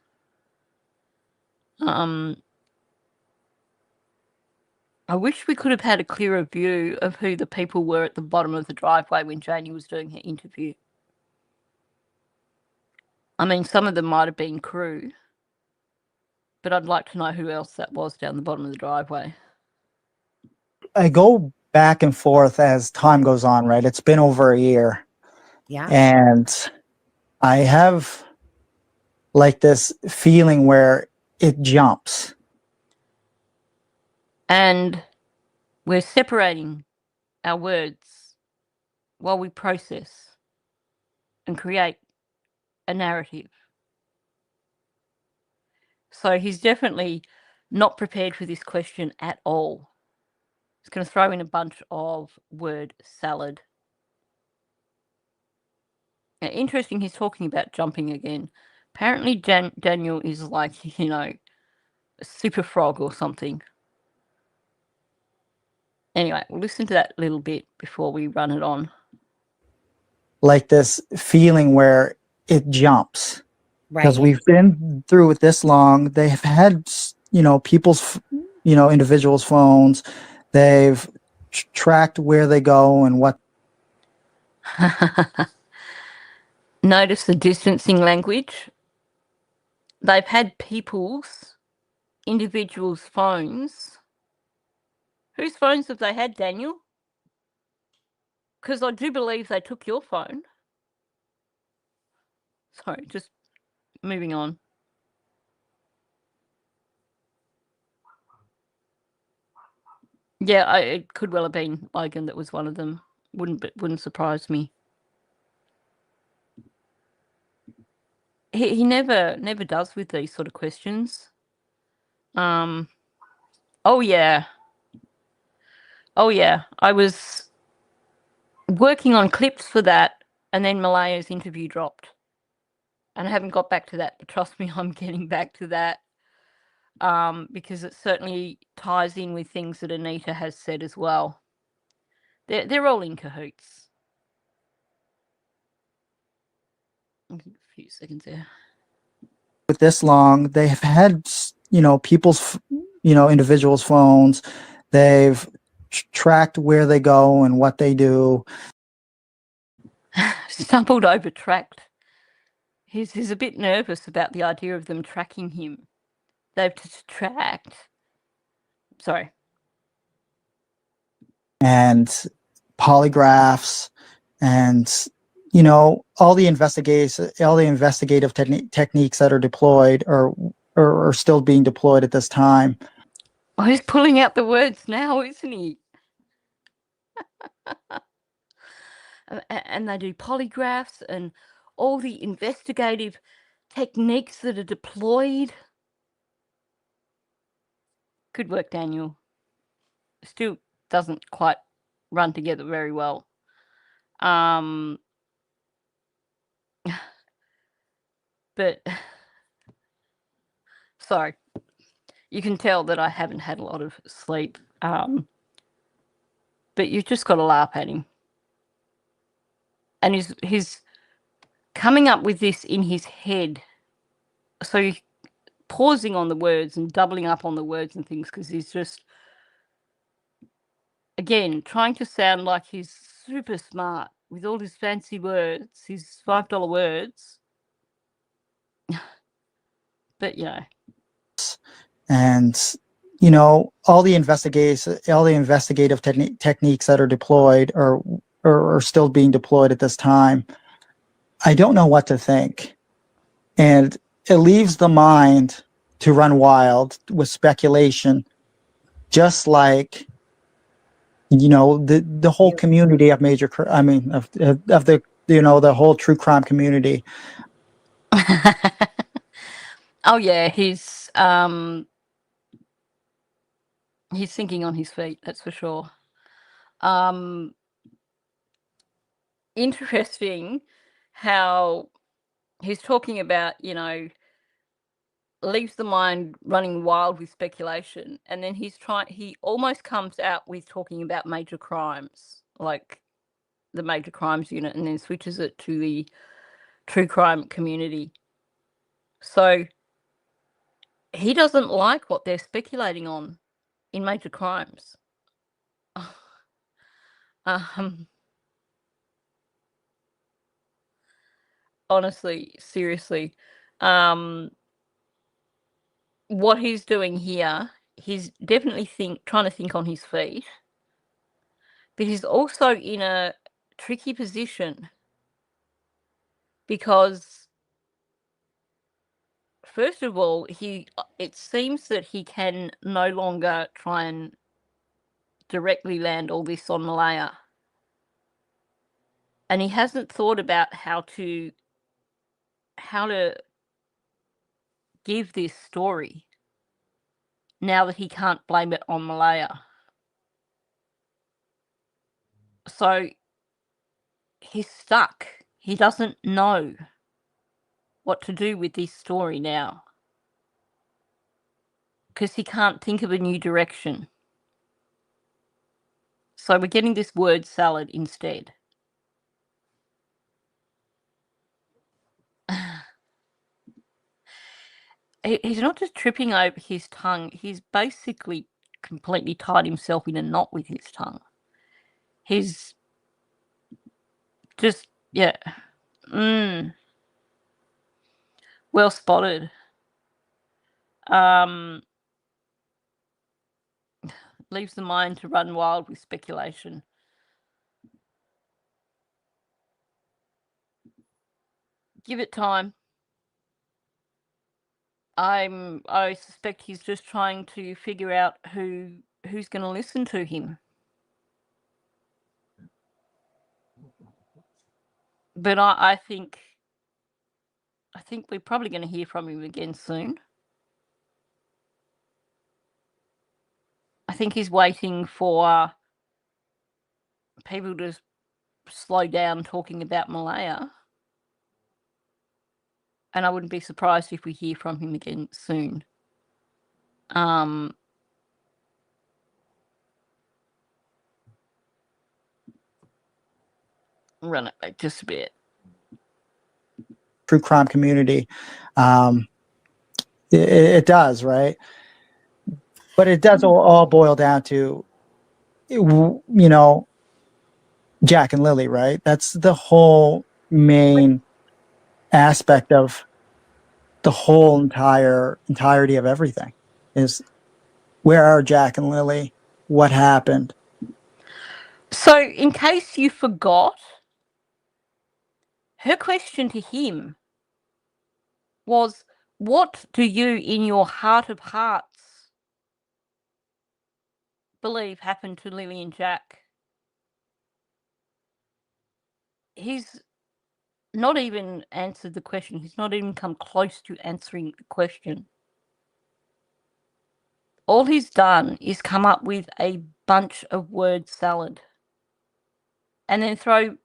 I wish we could have had a clearer view of who the people were at the bottom of the driveway when Janie was doing her interview. I mean, some of them might have been crew, but I'd like to know who else that was down the bottom of the driveway.
I go back and forth as time goes on, right? It's been over a year.
Yeah.
And I have like this feeling where it jumps.
And we're separating our words while we process and create a narrative. So he's definitely not prepared for this question at all. He's going to throw in a bunch of word salad. Now, interesting, he's talking about jumping again. Apparently Daniel is like, you know, a super frog or something. Anyway, we'll listen to that little bit before we run it on.
Like this feeling where it jumps. Because
Right.
we've been through it this long. They have had, you know, people's, you know, individuals' phones. They've tracked where they go and what.
Notice the distancing language. They've had people's, individuals' phones. Whose phones have they had, Daniel? Because I do believe they took your phone. Sorry, just moving on. Yeah, it could well have been Logan that was one of them. Wouldn't surprise me. He never does with these sort of questions. Oh yeah. I was working on clips for that, and then Malaya's interview dropped, and I haven't got back to that. But trust me, I'm getting back to that. Because it certainly ties in with things that Anita has said as well. They're all in cahoots. A few seconds there.
With this long, they have had, you know, people's, you know, individuals' phones. They've tracked where they go and what they do.
Stumbled over tracked. He's a bit nervous about the idea of them tracking him. They've tracked. Sorry.
And polygraphs and, you know, all the investigative techniques that are deployed or still being deployed at this time.
Oh, he's pulling out the words now, isn't he? And they do polygraphs and all the investigative techniques that are deployed. Good work, Daniel. Still doesn't quite run together very well. But sorry, you can tell that I haven't had a lot of sleep. But you've just got to laugh at him. And he's coming up with this in his head. So he's pausing on the words and doubling up on the words and things because he's just, again, trying to sound like he's super smart with all his fancy words, his $5 words. But, you know.
And, you know, all the investigative techniques that are deployed or still being deployed at this time. I don't know what to think. And it leaves the mind to run wild with speculation, just like, you know, the whole community of of the, you know, the whole true crime community.
Oh yeah, he's thinking on his feet, that's for sure. Interesting how he's talking about, you know, leaves the mind running wild with speculation, and then he almost comes out with talking about major crimes, like the major crimes unit, and then switches it to the true crime community. So he doesn't like what they're speculating on in major crimes. Honestly, seriously, what he's doing here, he's definitely trying to think on his feet, but he's also in a tricky position because, first of all, it seems that he can no longer try and directly land all this on Malaya. And he hasn't thought about how to give this story now that he can't blame it on Malaya. So he's stuck. He doesn't know what to do with this story now because he can't think of a new direction. So we're getting this word salad instead. He's not just tripping over his tongue, he's basically completely tied himself in a knot with his tongue. He's just, yeah. Well spotted. Leaves the mind to run wild with speculation. Give it time. I suspect he's just trying to figure out who's going to listen to him. But I think we're probably going to hear from him again soon. I think he's waiting for people to slow down talking about Malaya. And I wouldn't be surprised if we hear from him again soon. Run it back just a bit.
True crime community. It does, right? But it does all boil down to, Jack and Lily, right? That's the whole main aspect of the whole entirety of everything is, where are Jack and Lily? What happened?
So, in case you forgot, her question to him was, what do you in your heart of hearts believe happened to Lily and Jack? He's not even answered the question. He's not even come close to answering the question. All he's done is come up with a bunch of word salad and then throw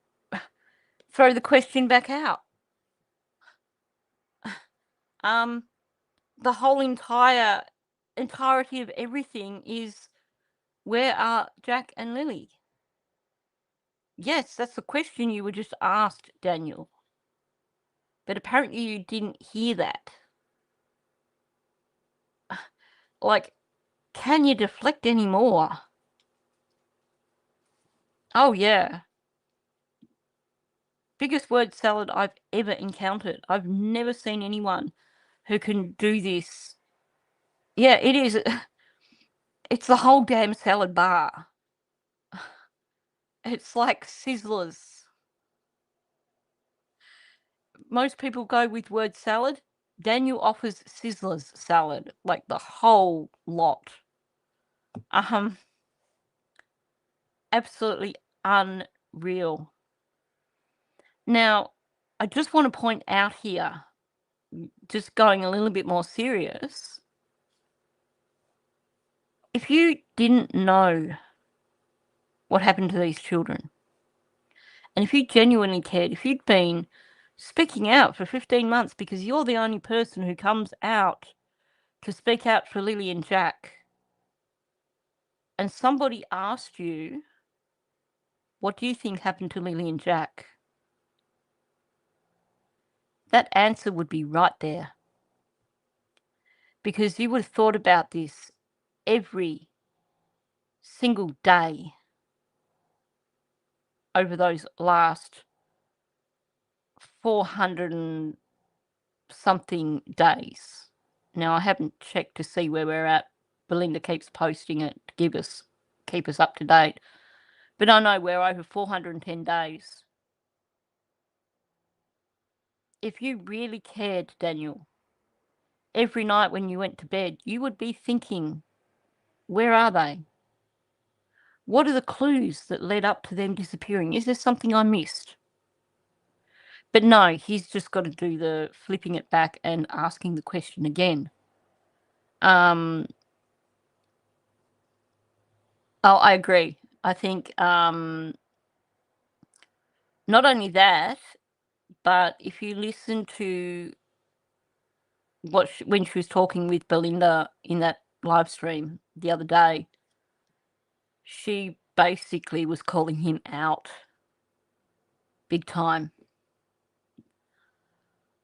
the question back out. The whole entirety of everything is, where are Jack and Lily? Yes, that's the question you were just asked, Daniel. But apparently you didn't hear that. Like, can you deflect any more? Oh, yeah. Biggest word salad I've ever encountered. I've never seen anyone who can do this. Yeah, it is. It's the whole damn salad bar. It's like Sizzlers. Most people go with word salad. Daniel offers Sizzlers salad, like the whole lot. Absolutely unreal. Now, I just want to point out here, just going a little bit more serious, if you didn't know what happened to these children, and if you genuinely cared, if you'd been speaking out for 15 months because you're the only person who comes out to speak out for Lily and Jack, and somebody asked you, what do you think happened to Lily and Jack? That answer would be right there. Because you would have thought about this every single day over those last 400 and something days. Now, I haven't checked to see where we're at. Belinda keeps posting it to keep us up to date. But I know we're over 410 days. If you really cared, Daniel, every night when you went to bed, you would be thinking, where are they? What are the clues that led up to them disappearing? Is there something I missed? But no, he's just got to do the flipping it back and asking the question again. Oh, I agree. I think not only that, but if you listen to when she was talking with Belinda in that live stream the other day, she basically was calling him out big time.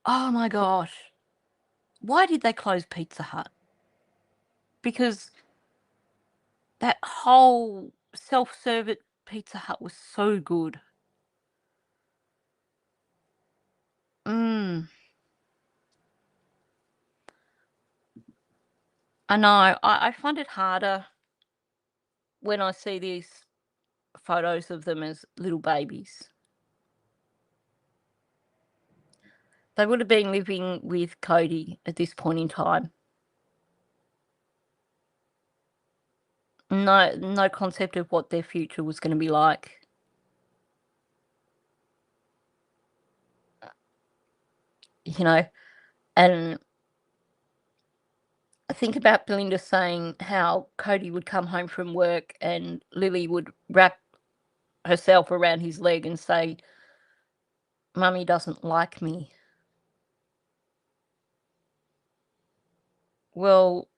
Oh my gosh. Why did they close Pizza Hut? Because that whole self-serve Pizza Hut was so good. I know. I find it harder when I see these photos of them as little babies. They would have been living with Cody at this point in time. No concept of what their future was going to be like. You know, and I think about Belinda saying how Cody would come home from work and Lily would wrap herself around his leg and say, "Mummy doesn't like me." Well,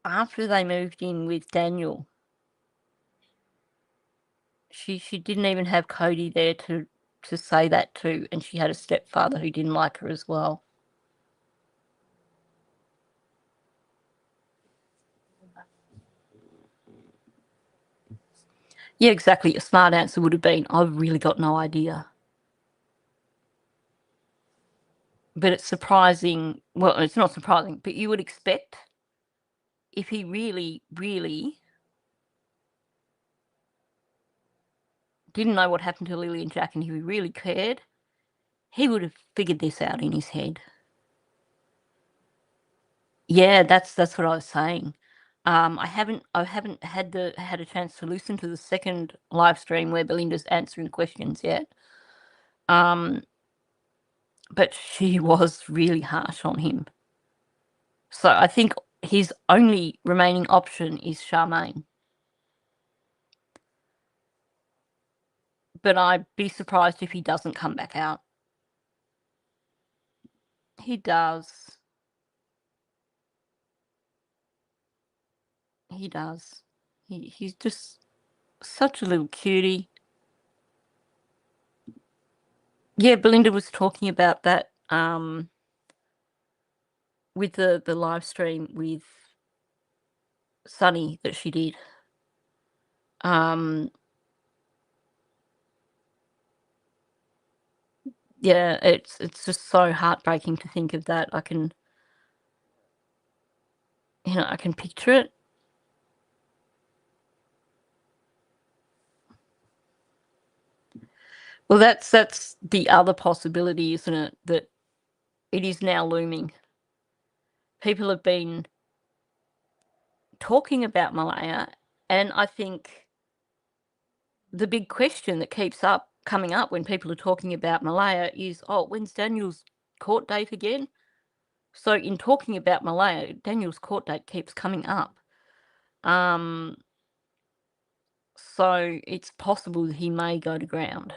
after they moved in with Daniel, she didn't even have Cody there to say that to, and she had a stepfather who didn't like her as well. Yeah, exactly. A smart answer would have been, "I've really got no idea." But it's surprising. Well, it's not surprising, but you would expect if he really, really didn't know what happened to Lily and Jack and he really cared, he would have figured this out in his head. Yeah, that's what I was saying. I haven't had a chance to listen to the second live stream where Belinda's answering questions yet. But she was really harsh on him. So I think his only remaining option is Charmaine. But I'd be surprised if he doesn't come back out. He does. He does. He's just such a little cutie. Yeah, Belinda was talking about that with the live stream with Sunny that she did. Yeah, it's just so heartbreaking to think of that. I can picture it. Well, that's the other possibility, isn't it? That it is now looming. People have been talking about Malaya, and I think the big question that keeps coming up when people are talking about Malaya is, oh, when's Daniel's court date again? So in talking about Malaya, Daniel's court date keeps coming up. So it's possible that he may go to ground.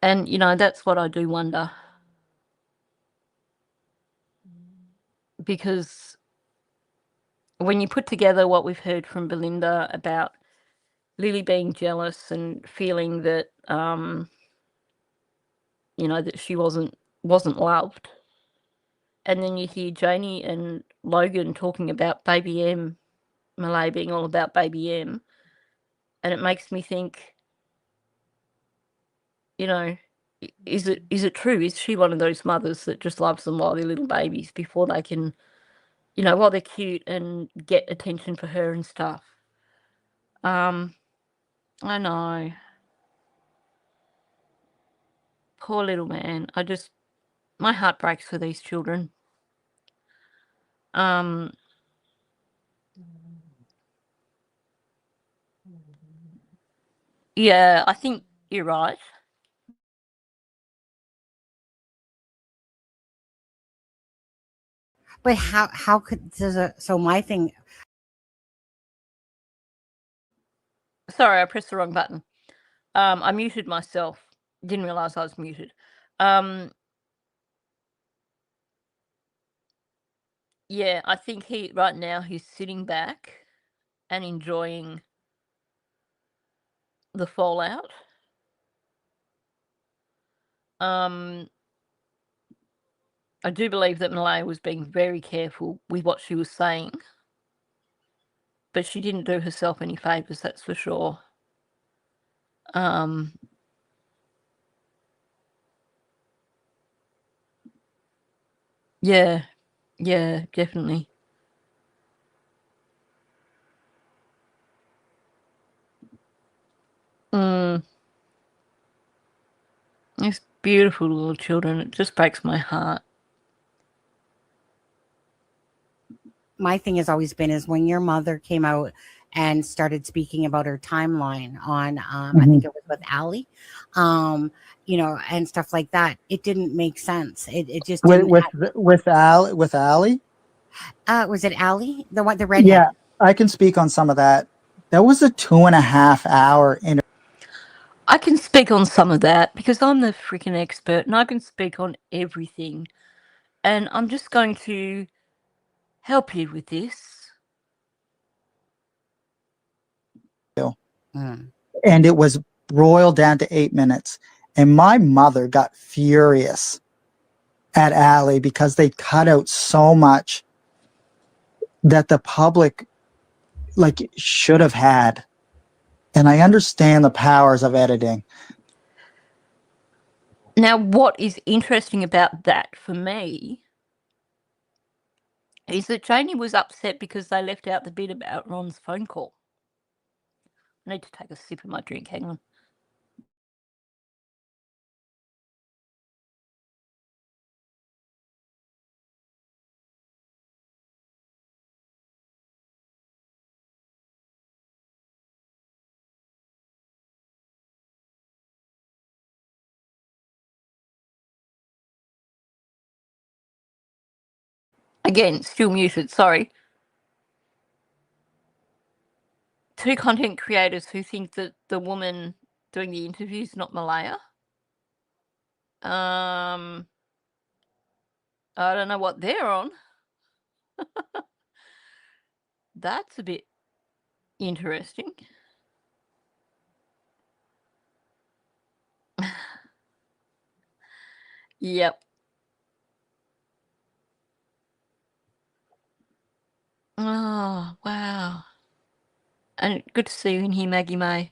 And, that's what I do wonder. Because when you put together what we've heard from Belinda about Lily being jealous and feeling that, that she wasn't wasn't loved. And then you hear Janie and Logan talking about Baby M, Malay being all about Baby M, and it makes me think, you know, is it true? Is she one of those mothers that just loves them while they're little babies before they can, you know, while they're cute and get attention for her and stuff? I know. Poor little man. My heart breaks for these children. Yeah, I think you're right.
But how could so my thing?
Sorry, I pressed the wrong button. I muted myself. Didn't realize I was muted. Yeah, I think right now he's sitting back and enjoying the fallout. I do believe that Malay was being very careful with what she was saying, but she didn't do herself any favours, that's for sure. Yeah, definitely. These beautiful little children. It just breaks my heart.
My thing has always been is when your mother came out and started speaking about her timeline on I think it was with Allie, you know, and stuff like that. It didn't make sense. It just didn't.
With Allie.
Was it Allie, the redhead?
Yeah, I can speak on some of that. That was a 2.5-hour interview.
I can speak on some of that because I'm the freaking expert and I can speak on everything. And I'm just going to help you with this.
And it was broiled down to 8 minutes. And my mother got furious at Allie because they cut out so much that the public should have had. And I understand the powers of editing.
Now, what is interesting about that for me is that Janie was upset because they left out the bit about Ron's phone call. I need to take a sip of my drink. Hang on. Again, still muted, sorry. Two content creators who think that the woman doing the interview is not Malaya. I don't know what they're on. That's a bit interesting. Yep. Oh, wow. And good to see you in here, Maggie May.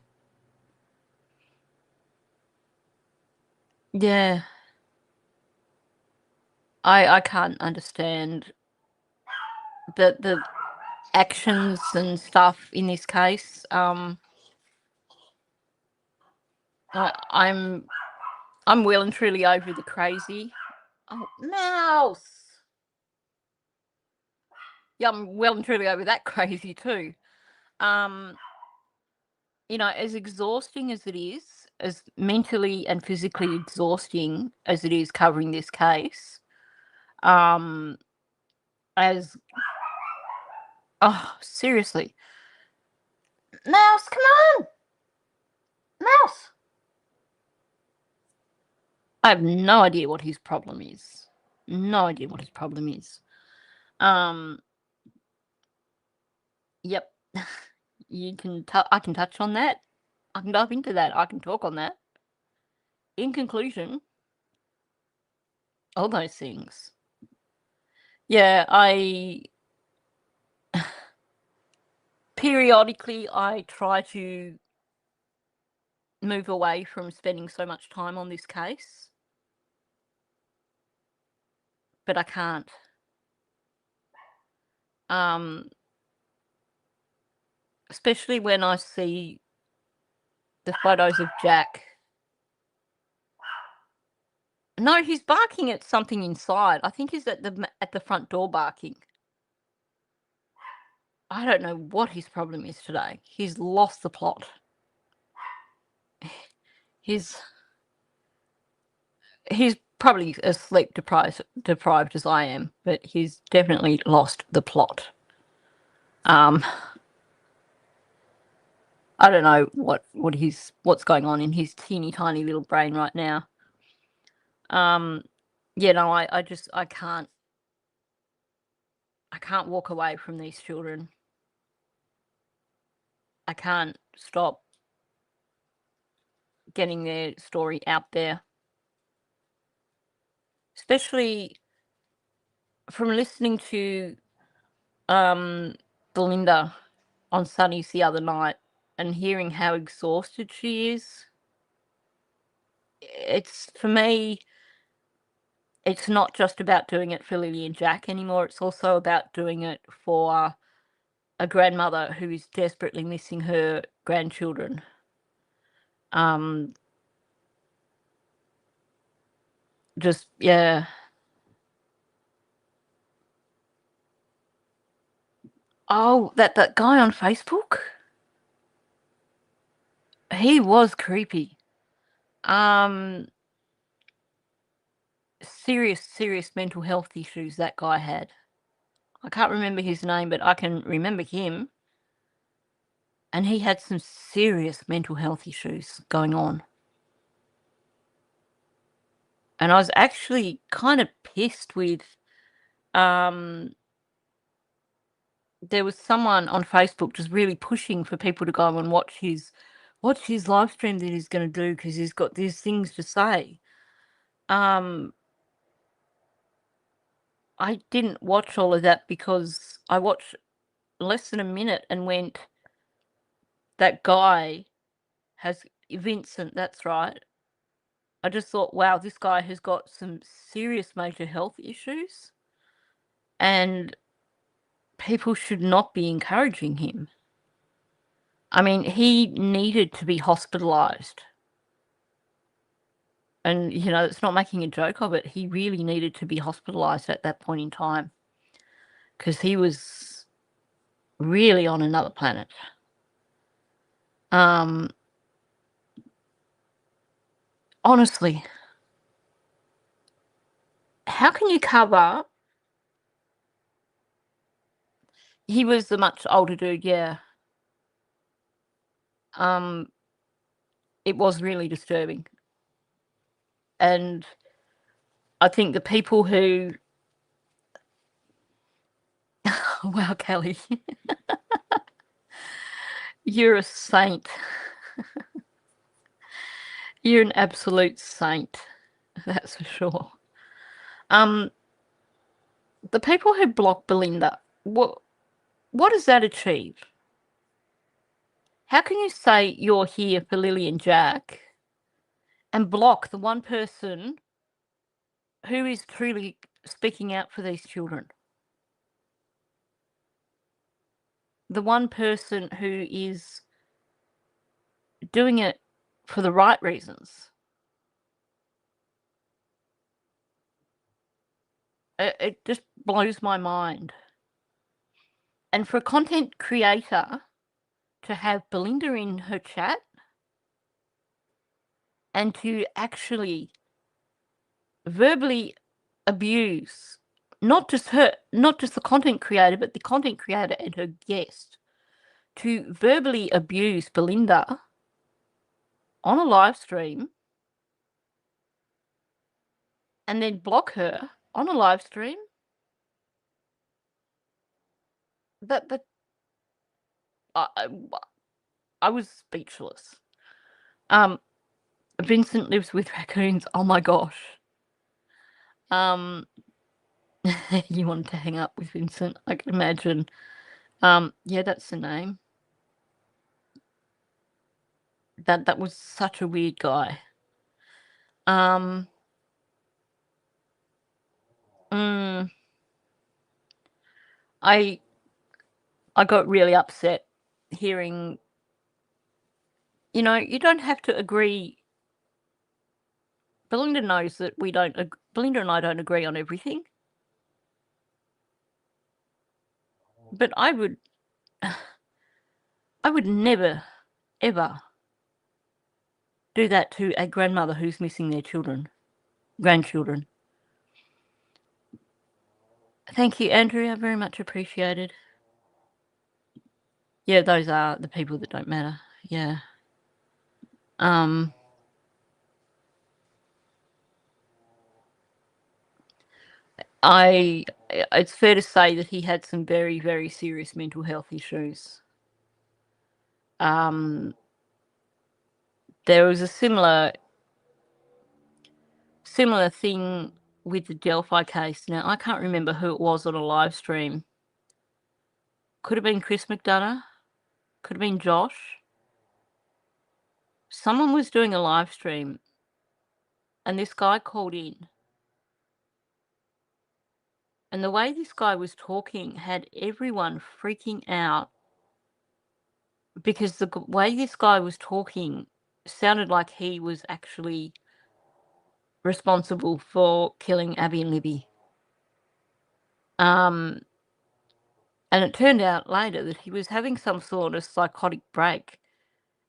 Yeah. I can't understand the actions and stuff in this case. I'm well and truly over the crazy. Oh, mouse. Yeah, I'm well and truly over that crazy too. You know, as exhausting as it is, as mentally and physically exhausting as it is covering this case, seriously. Mouse, come on! Mouse! I have no idea what his problem is. No idea what his problem is. Yep. I can touch on that. I can dive into that. I can talk on that. In conclusion, all those things. Yeah, periodically I try to move away from spending so much time on this case, but I can't. Especially when I see the photos of Jack. No, he's barking at something inside. I think he's at the front door barking. I don't know what his problem is today. He's lost the plot. He's probably as sleep deprived as I am, but he's definitely lost the plot. I don't know what's going on in his teeny tiny little brain right now. Yeah, no, I can't walk away from these children. I can't stop getting their story out there. Especially from listening to Belinda on Sunny's the other night and hearing how exhausted she is. It's, for me, it's not just about doing it for Lily and Jack anymore. It's also about doing it for a grandmother who is desperately missing her grandchildren. Just, yeah. Oh, that guy on Facebook? He was creepy. Serious mental health issues that guy had. I can't remember his name, but I can remember him. And he had some serious mental health issues going on. And I was actually kind of pissed with, there was someone on Facebook just really pushing for people to go and watch his live stream that he's going to do because he's got these things to say. I didn't watch all of that because I watched less than a minute and went, that guy has, Vincent, that's right. I just thought, wow, this guy has got some serious mental health issues and people should not be encouraging him. I mean, he needed to be hospitalized. And, you know, it's not making a joke of it. He really needed to be hospitalized at that point in time because he was really on another planet. Honestly, how can you cover? He was a much older dude, yeah. It was really disturbing. And I think the people who wow, Kelly. You're a saint. You're an absolute saint. That's for sure. The people who block Belinda, what does that achieve? How can you say you're here for Lily and Jack and block the one person who is truly speaking out for these children? The one person who is doing it for the right reasons. It just blows my mind. And for a content creator to have Belinda in her chat and to actually verbally abuse not just the content creator, but the content creator and her guest, to verbally abuse Belinda on a live stream and then block her on a live stream, that I was speechless. Vincent lives with raccoons. Oh my gosh. You wanted to hang up with Vincent, I can imagine. Yeah, that's the name. That was such a weird guy. I got really upset hearing, you don't have to agree. Belinda knows that Belinda and I don't agree on everything. But I would never, ever do that to a grandmother who's missing their grandchildren. Thank you, Andrea. Very much appreciated. Yeah, those are the people that don't matter. Yeah. It's fair to say that he had some very, very serious mental health issues. There was a similar thing with the Delphi case. Now, I can't remember who it was on a live stream. Could have been Chris McDonough. Could have been Josh. Someone was doing a live stream and this guy called in. And the way this guy was talking had everyone freaking out because the way this guy was talking sounded like he was actually responsible for killing Abby and Libby. And it turned out later that he was having some sort of psychotic break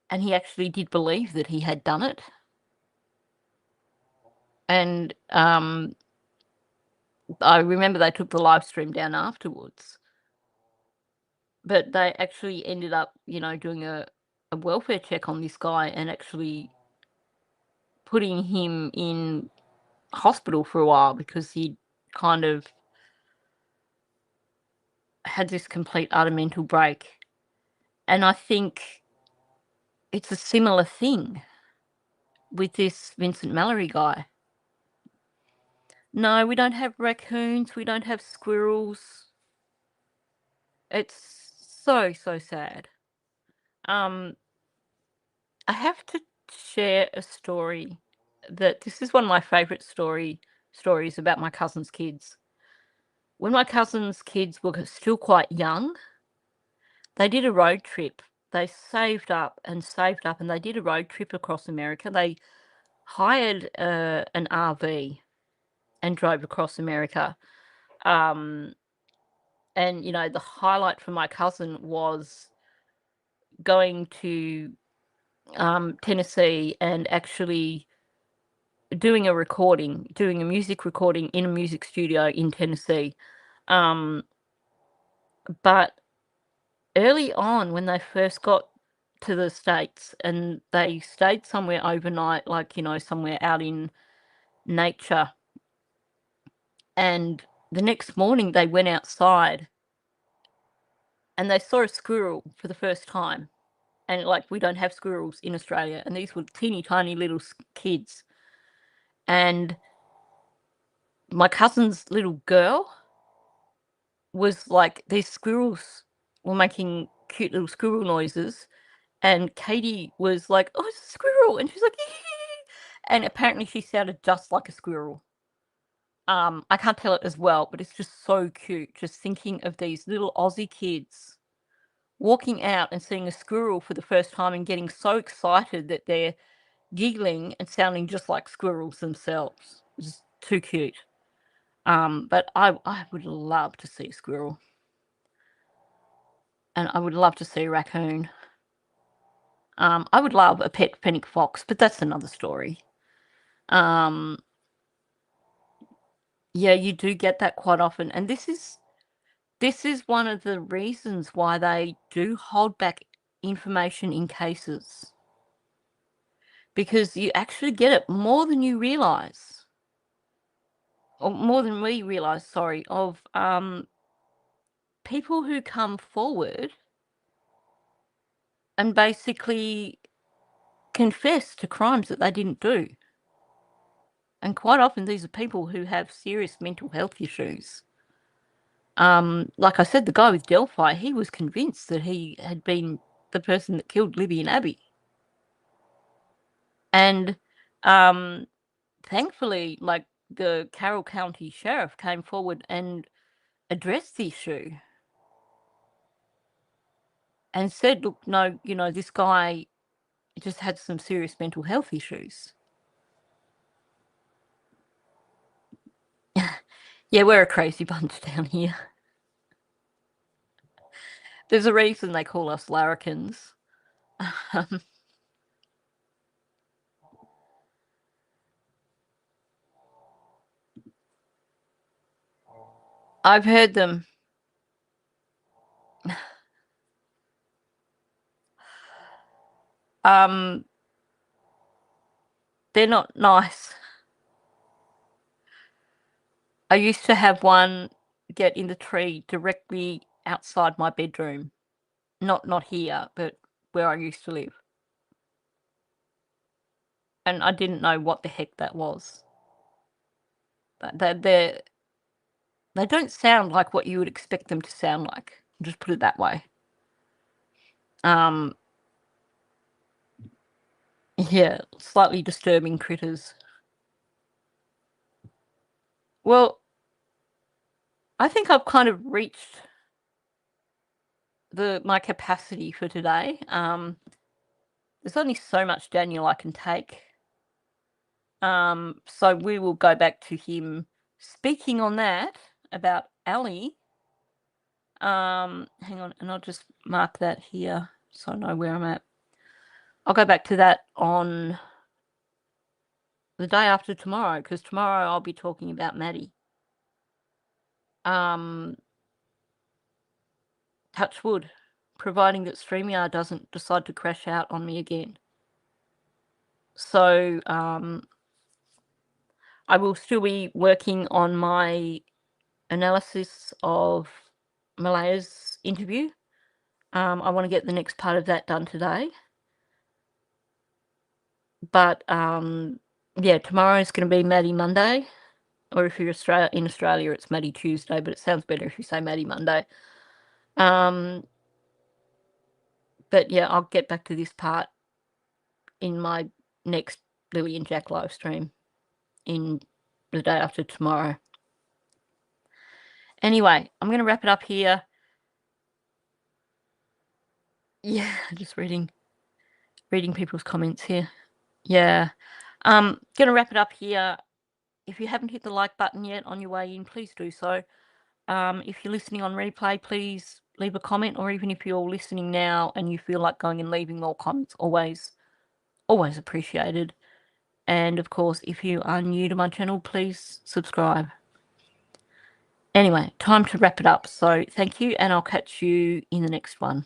and he actually did believe that he had done it. And I remember they took the live stream down afterwards. But they actually ended up, doing a welfare check on this guy and actually putting him in hospital for a while because he kind of had this complete utter mental break. And I think it's a similar thing with this Vincent Mallory guy. No, we don't have raccoons. We don't have squirrels. It's so, so sad. I have to share a story that this is one of my favourite stories about my cousin's kids. When my cousin's kids were still quite young, they did a road trip. They saved up and they did a road trip across America. They hired an RV and drove across America. And, the highlight for my cousin was going to Tennessee and actually doing a music recording in a music studio in Tennessee. But early on when they first got to the States and they stayed somewhere overnight, like, somewhere out in nature, and the next morning they went outside and they saw a squirrel for the first time. And, we don't have squirrels in Australia, and these were teeny tiny little kids. And my cousin's little girl was like, these squirrels were making cute little squirrel noises, and Katie was like, "Oh, it's a squirrel," and she's like, "Ee!" And apparently she sounded just like a squirrel. I can't tell it as well, but it's just so cute, just thinking of these little Aussie kids walking out and seeing a squirrel for the first time and getting so excited that they're giggling and sounding just like squirrels themselves. It's too cute. But I would love to see a squirrel. And I would love to see a raccoon. I would love a pet fennec fox, but that's another story. Yeah, you do get that quite often. And this is one of the reasons why they do hold back information in cases. Because you actually get it more than you realise. Or more than we realise, sorry, of people who come forward and basically confess to crimes that they didn't do. And quite often these are people who have serious mental health issues. Like I said, the guy with Delphi, he was convinced that he had been the person that killed Libby and Abby. And thankfully, like, the Carroll County Sheriff came forward and addressed the issue and said, look, no, you know, this guy just had some serious mental health issues. Yeah, we're a crazy bunch down here. There's a reason they call us larrikins. I've heard them. They're not nice. I used to have one get in the tree directly outside my bedroom. Not here, but where I used to live. And I didn't know what the heck that was. But they don't sound like what you would expect them to sound like. Just put it that way. Yeah, slightly disturbing critters. Well, I think I've kind of reached my capacity for today. There's only so much Daniel I can take. So we will go back to him speaking on that about Ali. Hang on, and I'll just mark that here so I know where I'm at. I'll go back to that on the day after tomorrow, because tomorrow I'll be talking about Maddie. Touch wood, providing that StreamYard doesn't decide to crash out on me again. So I will still be working on my analysis of Malaya's interview. I want to get the next part of that done today. But yeah, tomorrow is going to be Maddie Monday. Or if you're in Australia, it's Maddie Tuesday, but it sounds better if you say Maddie Monday. But yeah, I'll get back to this part in my next Lily and Jack live stream in the day after tomorrow. Anyway, I'm going to wrap it up here. Yeah, just reading people's comments here. Yeah. Going to wrap it up here. If you haven't hit the like button yet on your way in, please do so. If you're listening on replay, please leave a comment, or even if you're listening now and you feel like going and leaving more comments, always appreciated. And of course, if you are new to my channel, please subscribe. Anyway, time to wrap it up. So thank you, and I'll catch you in the next one.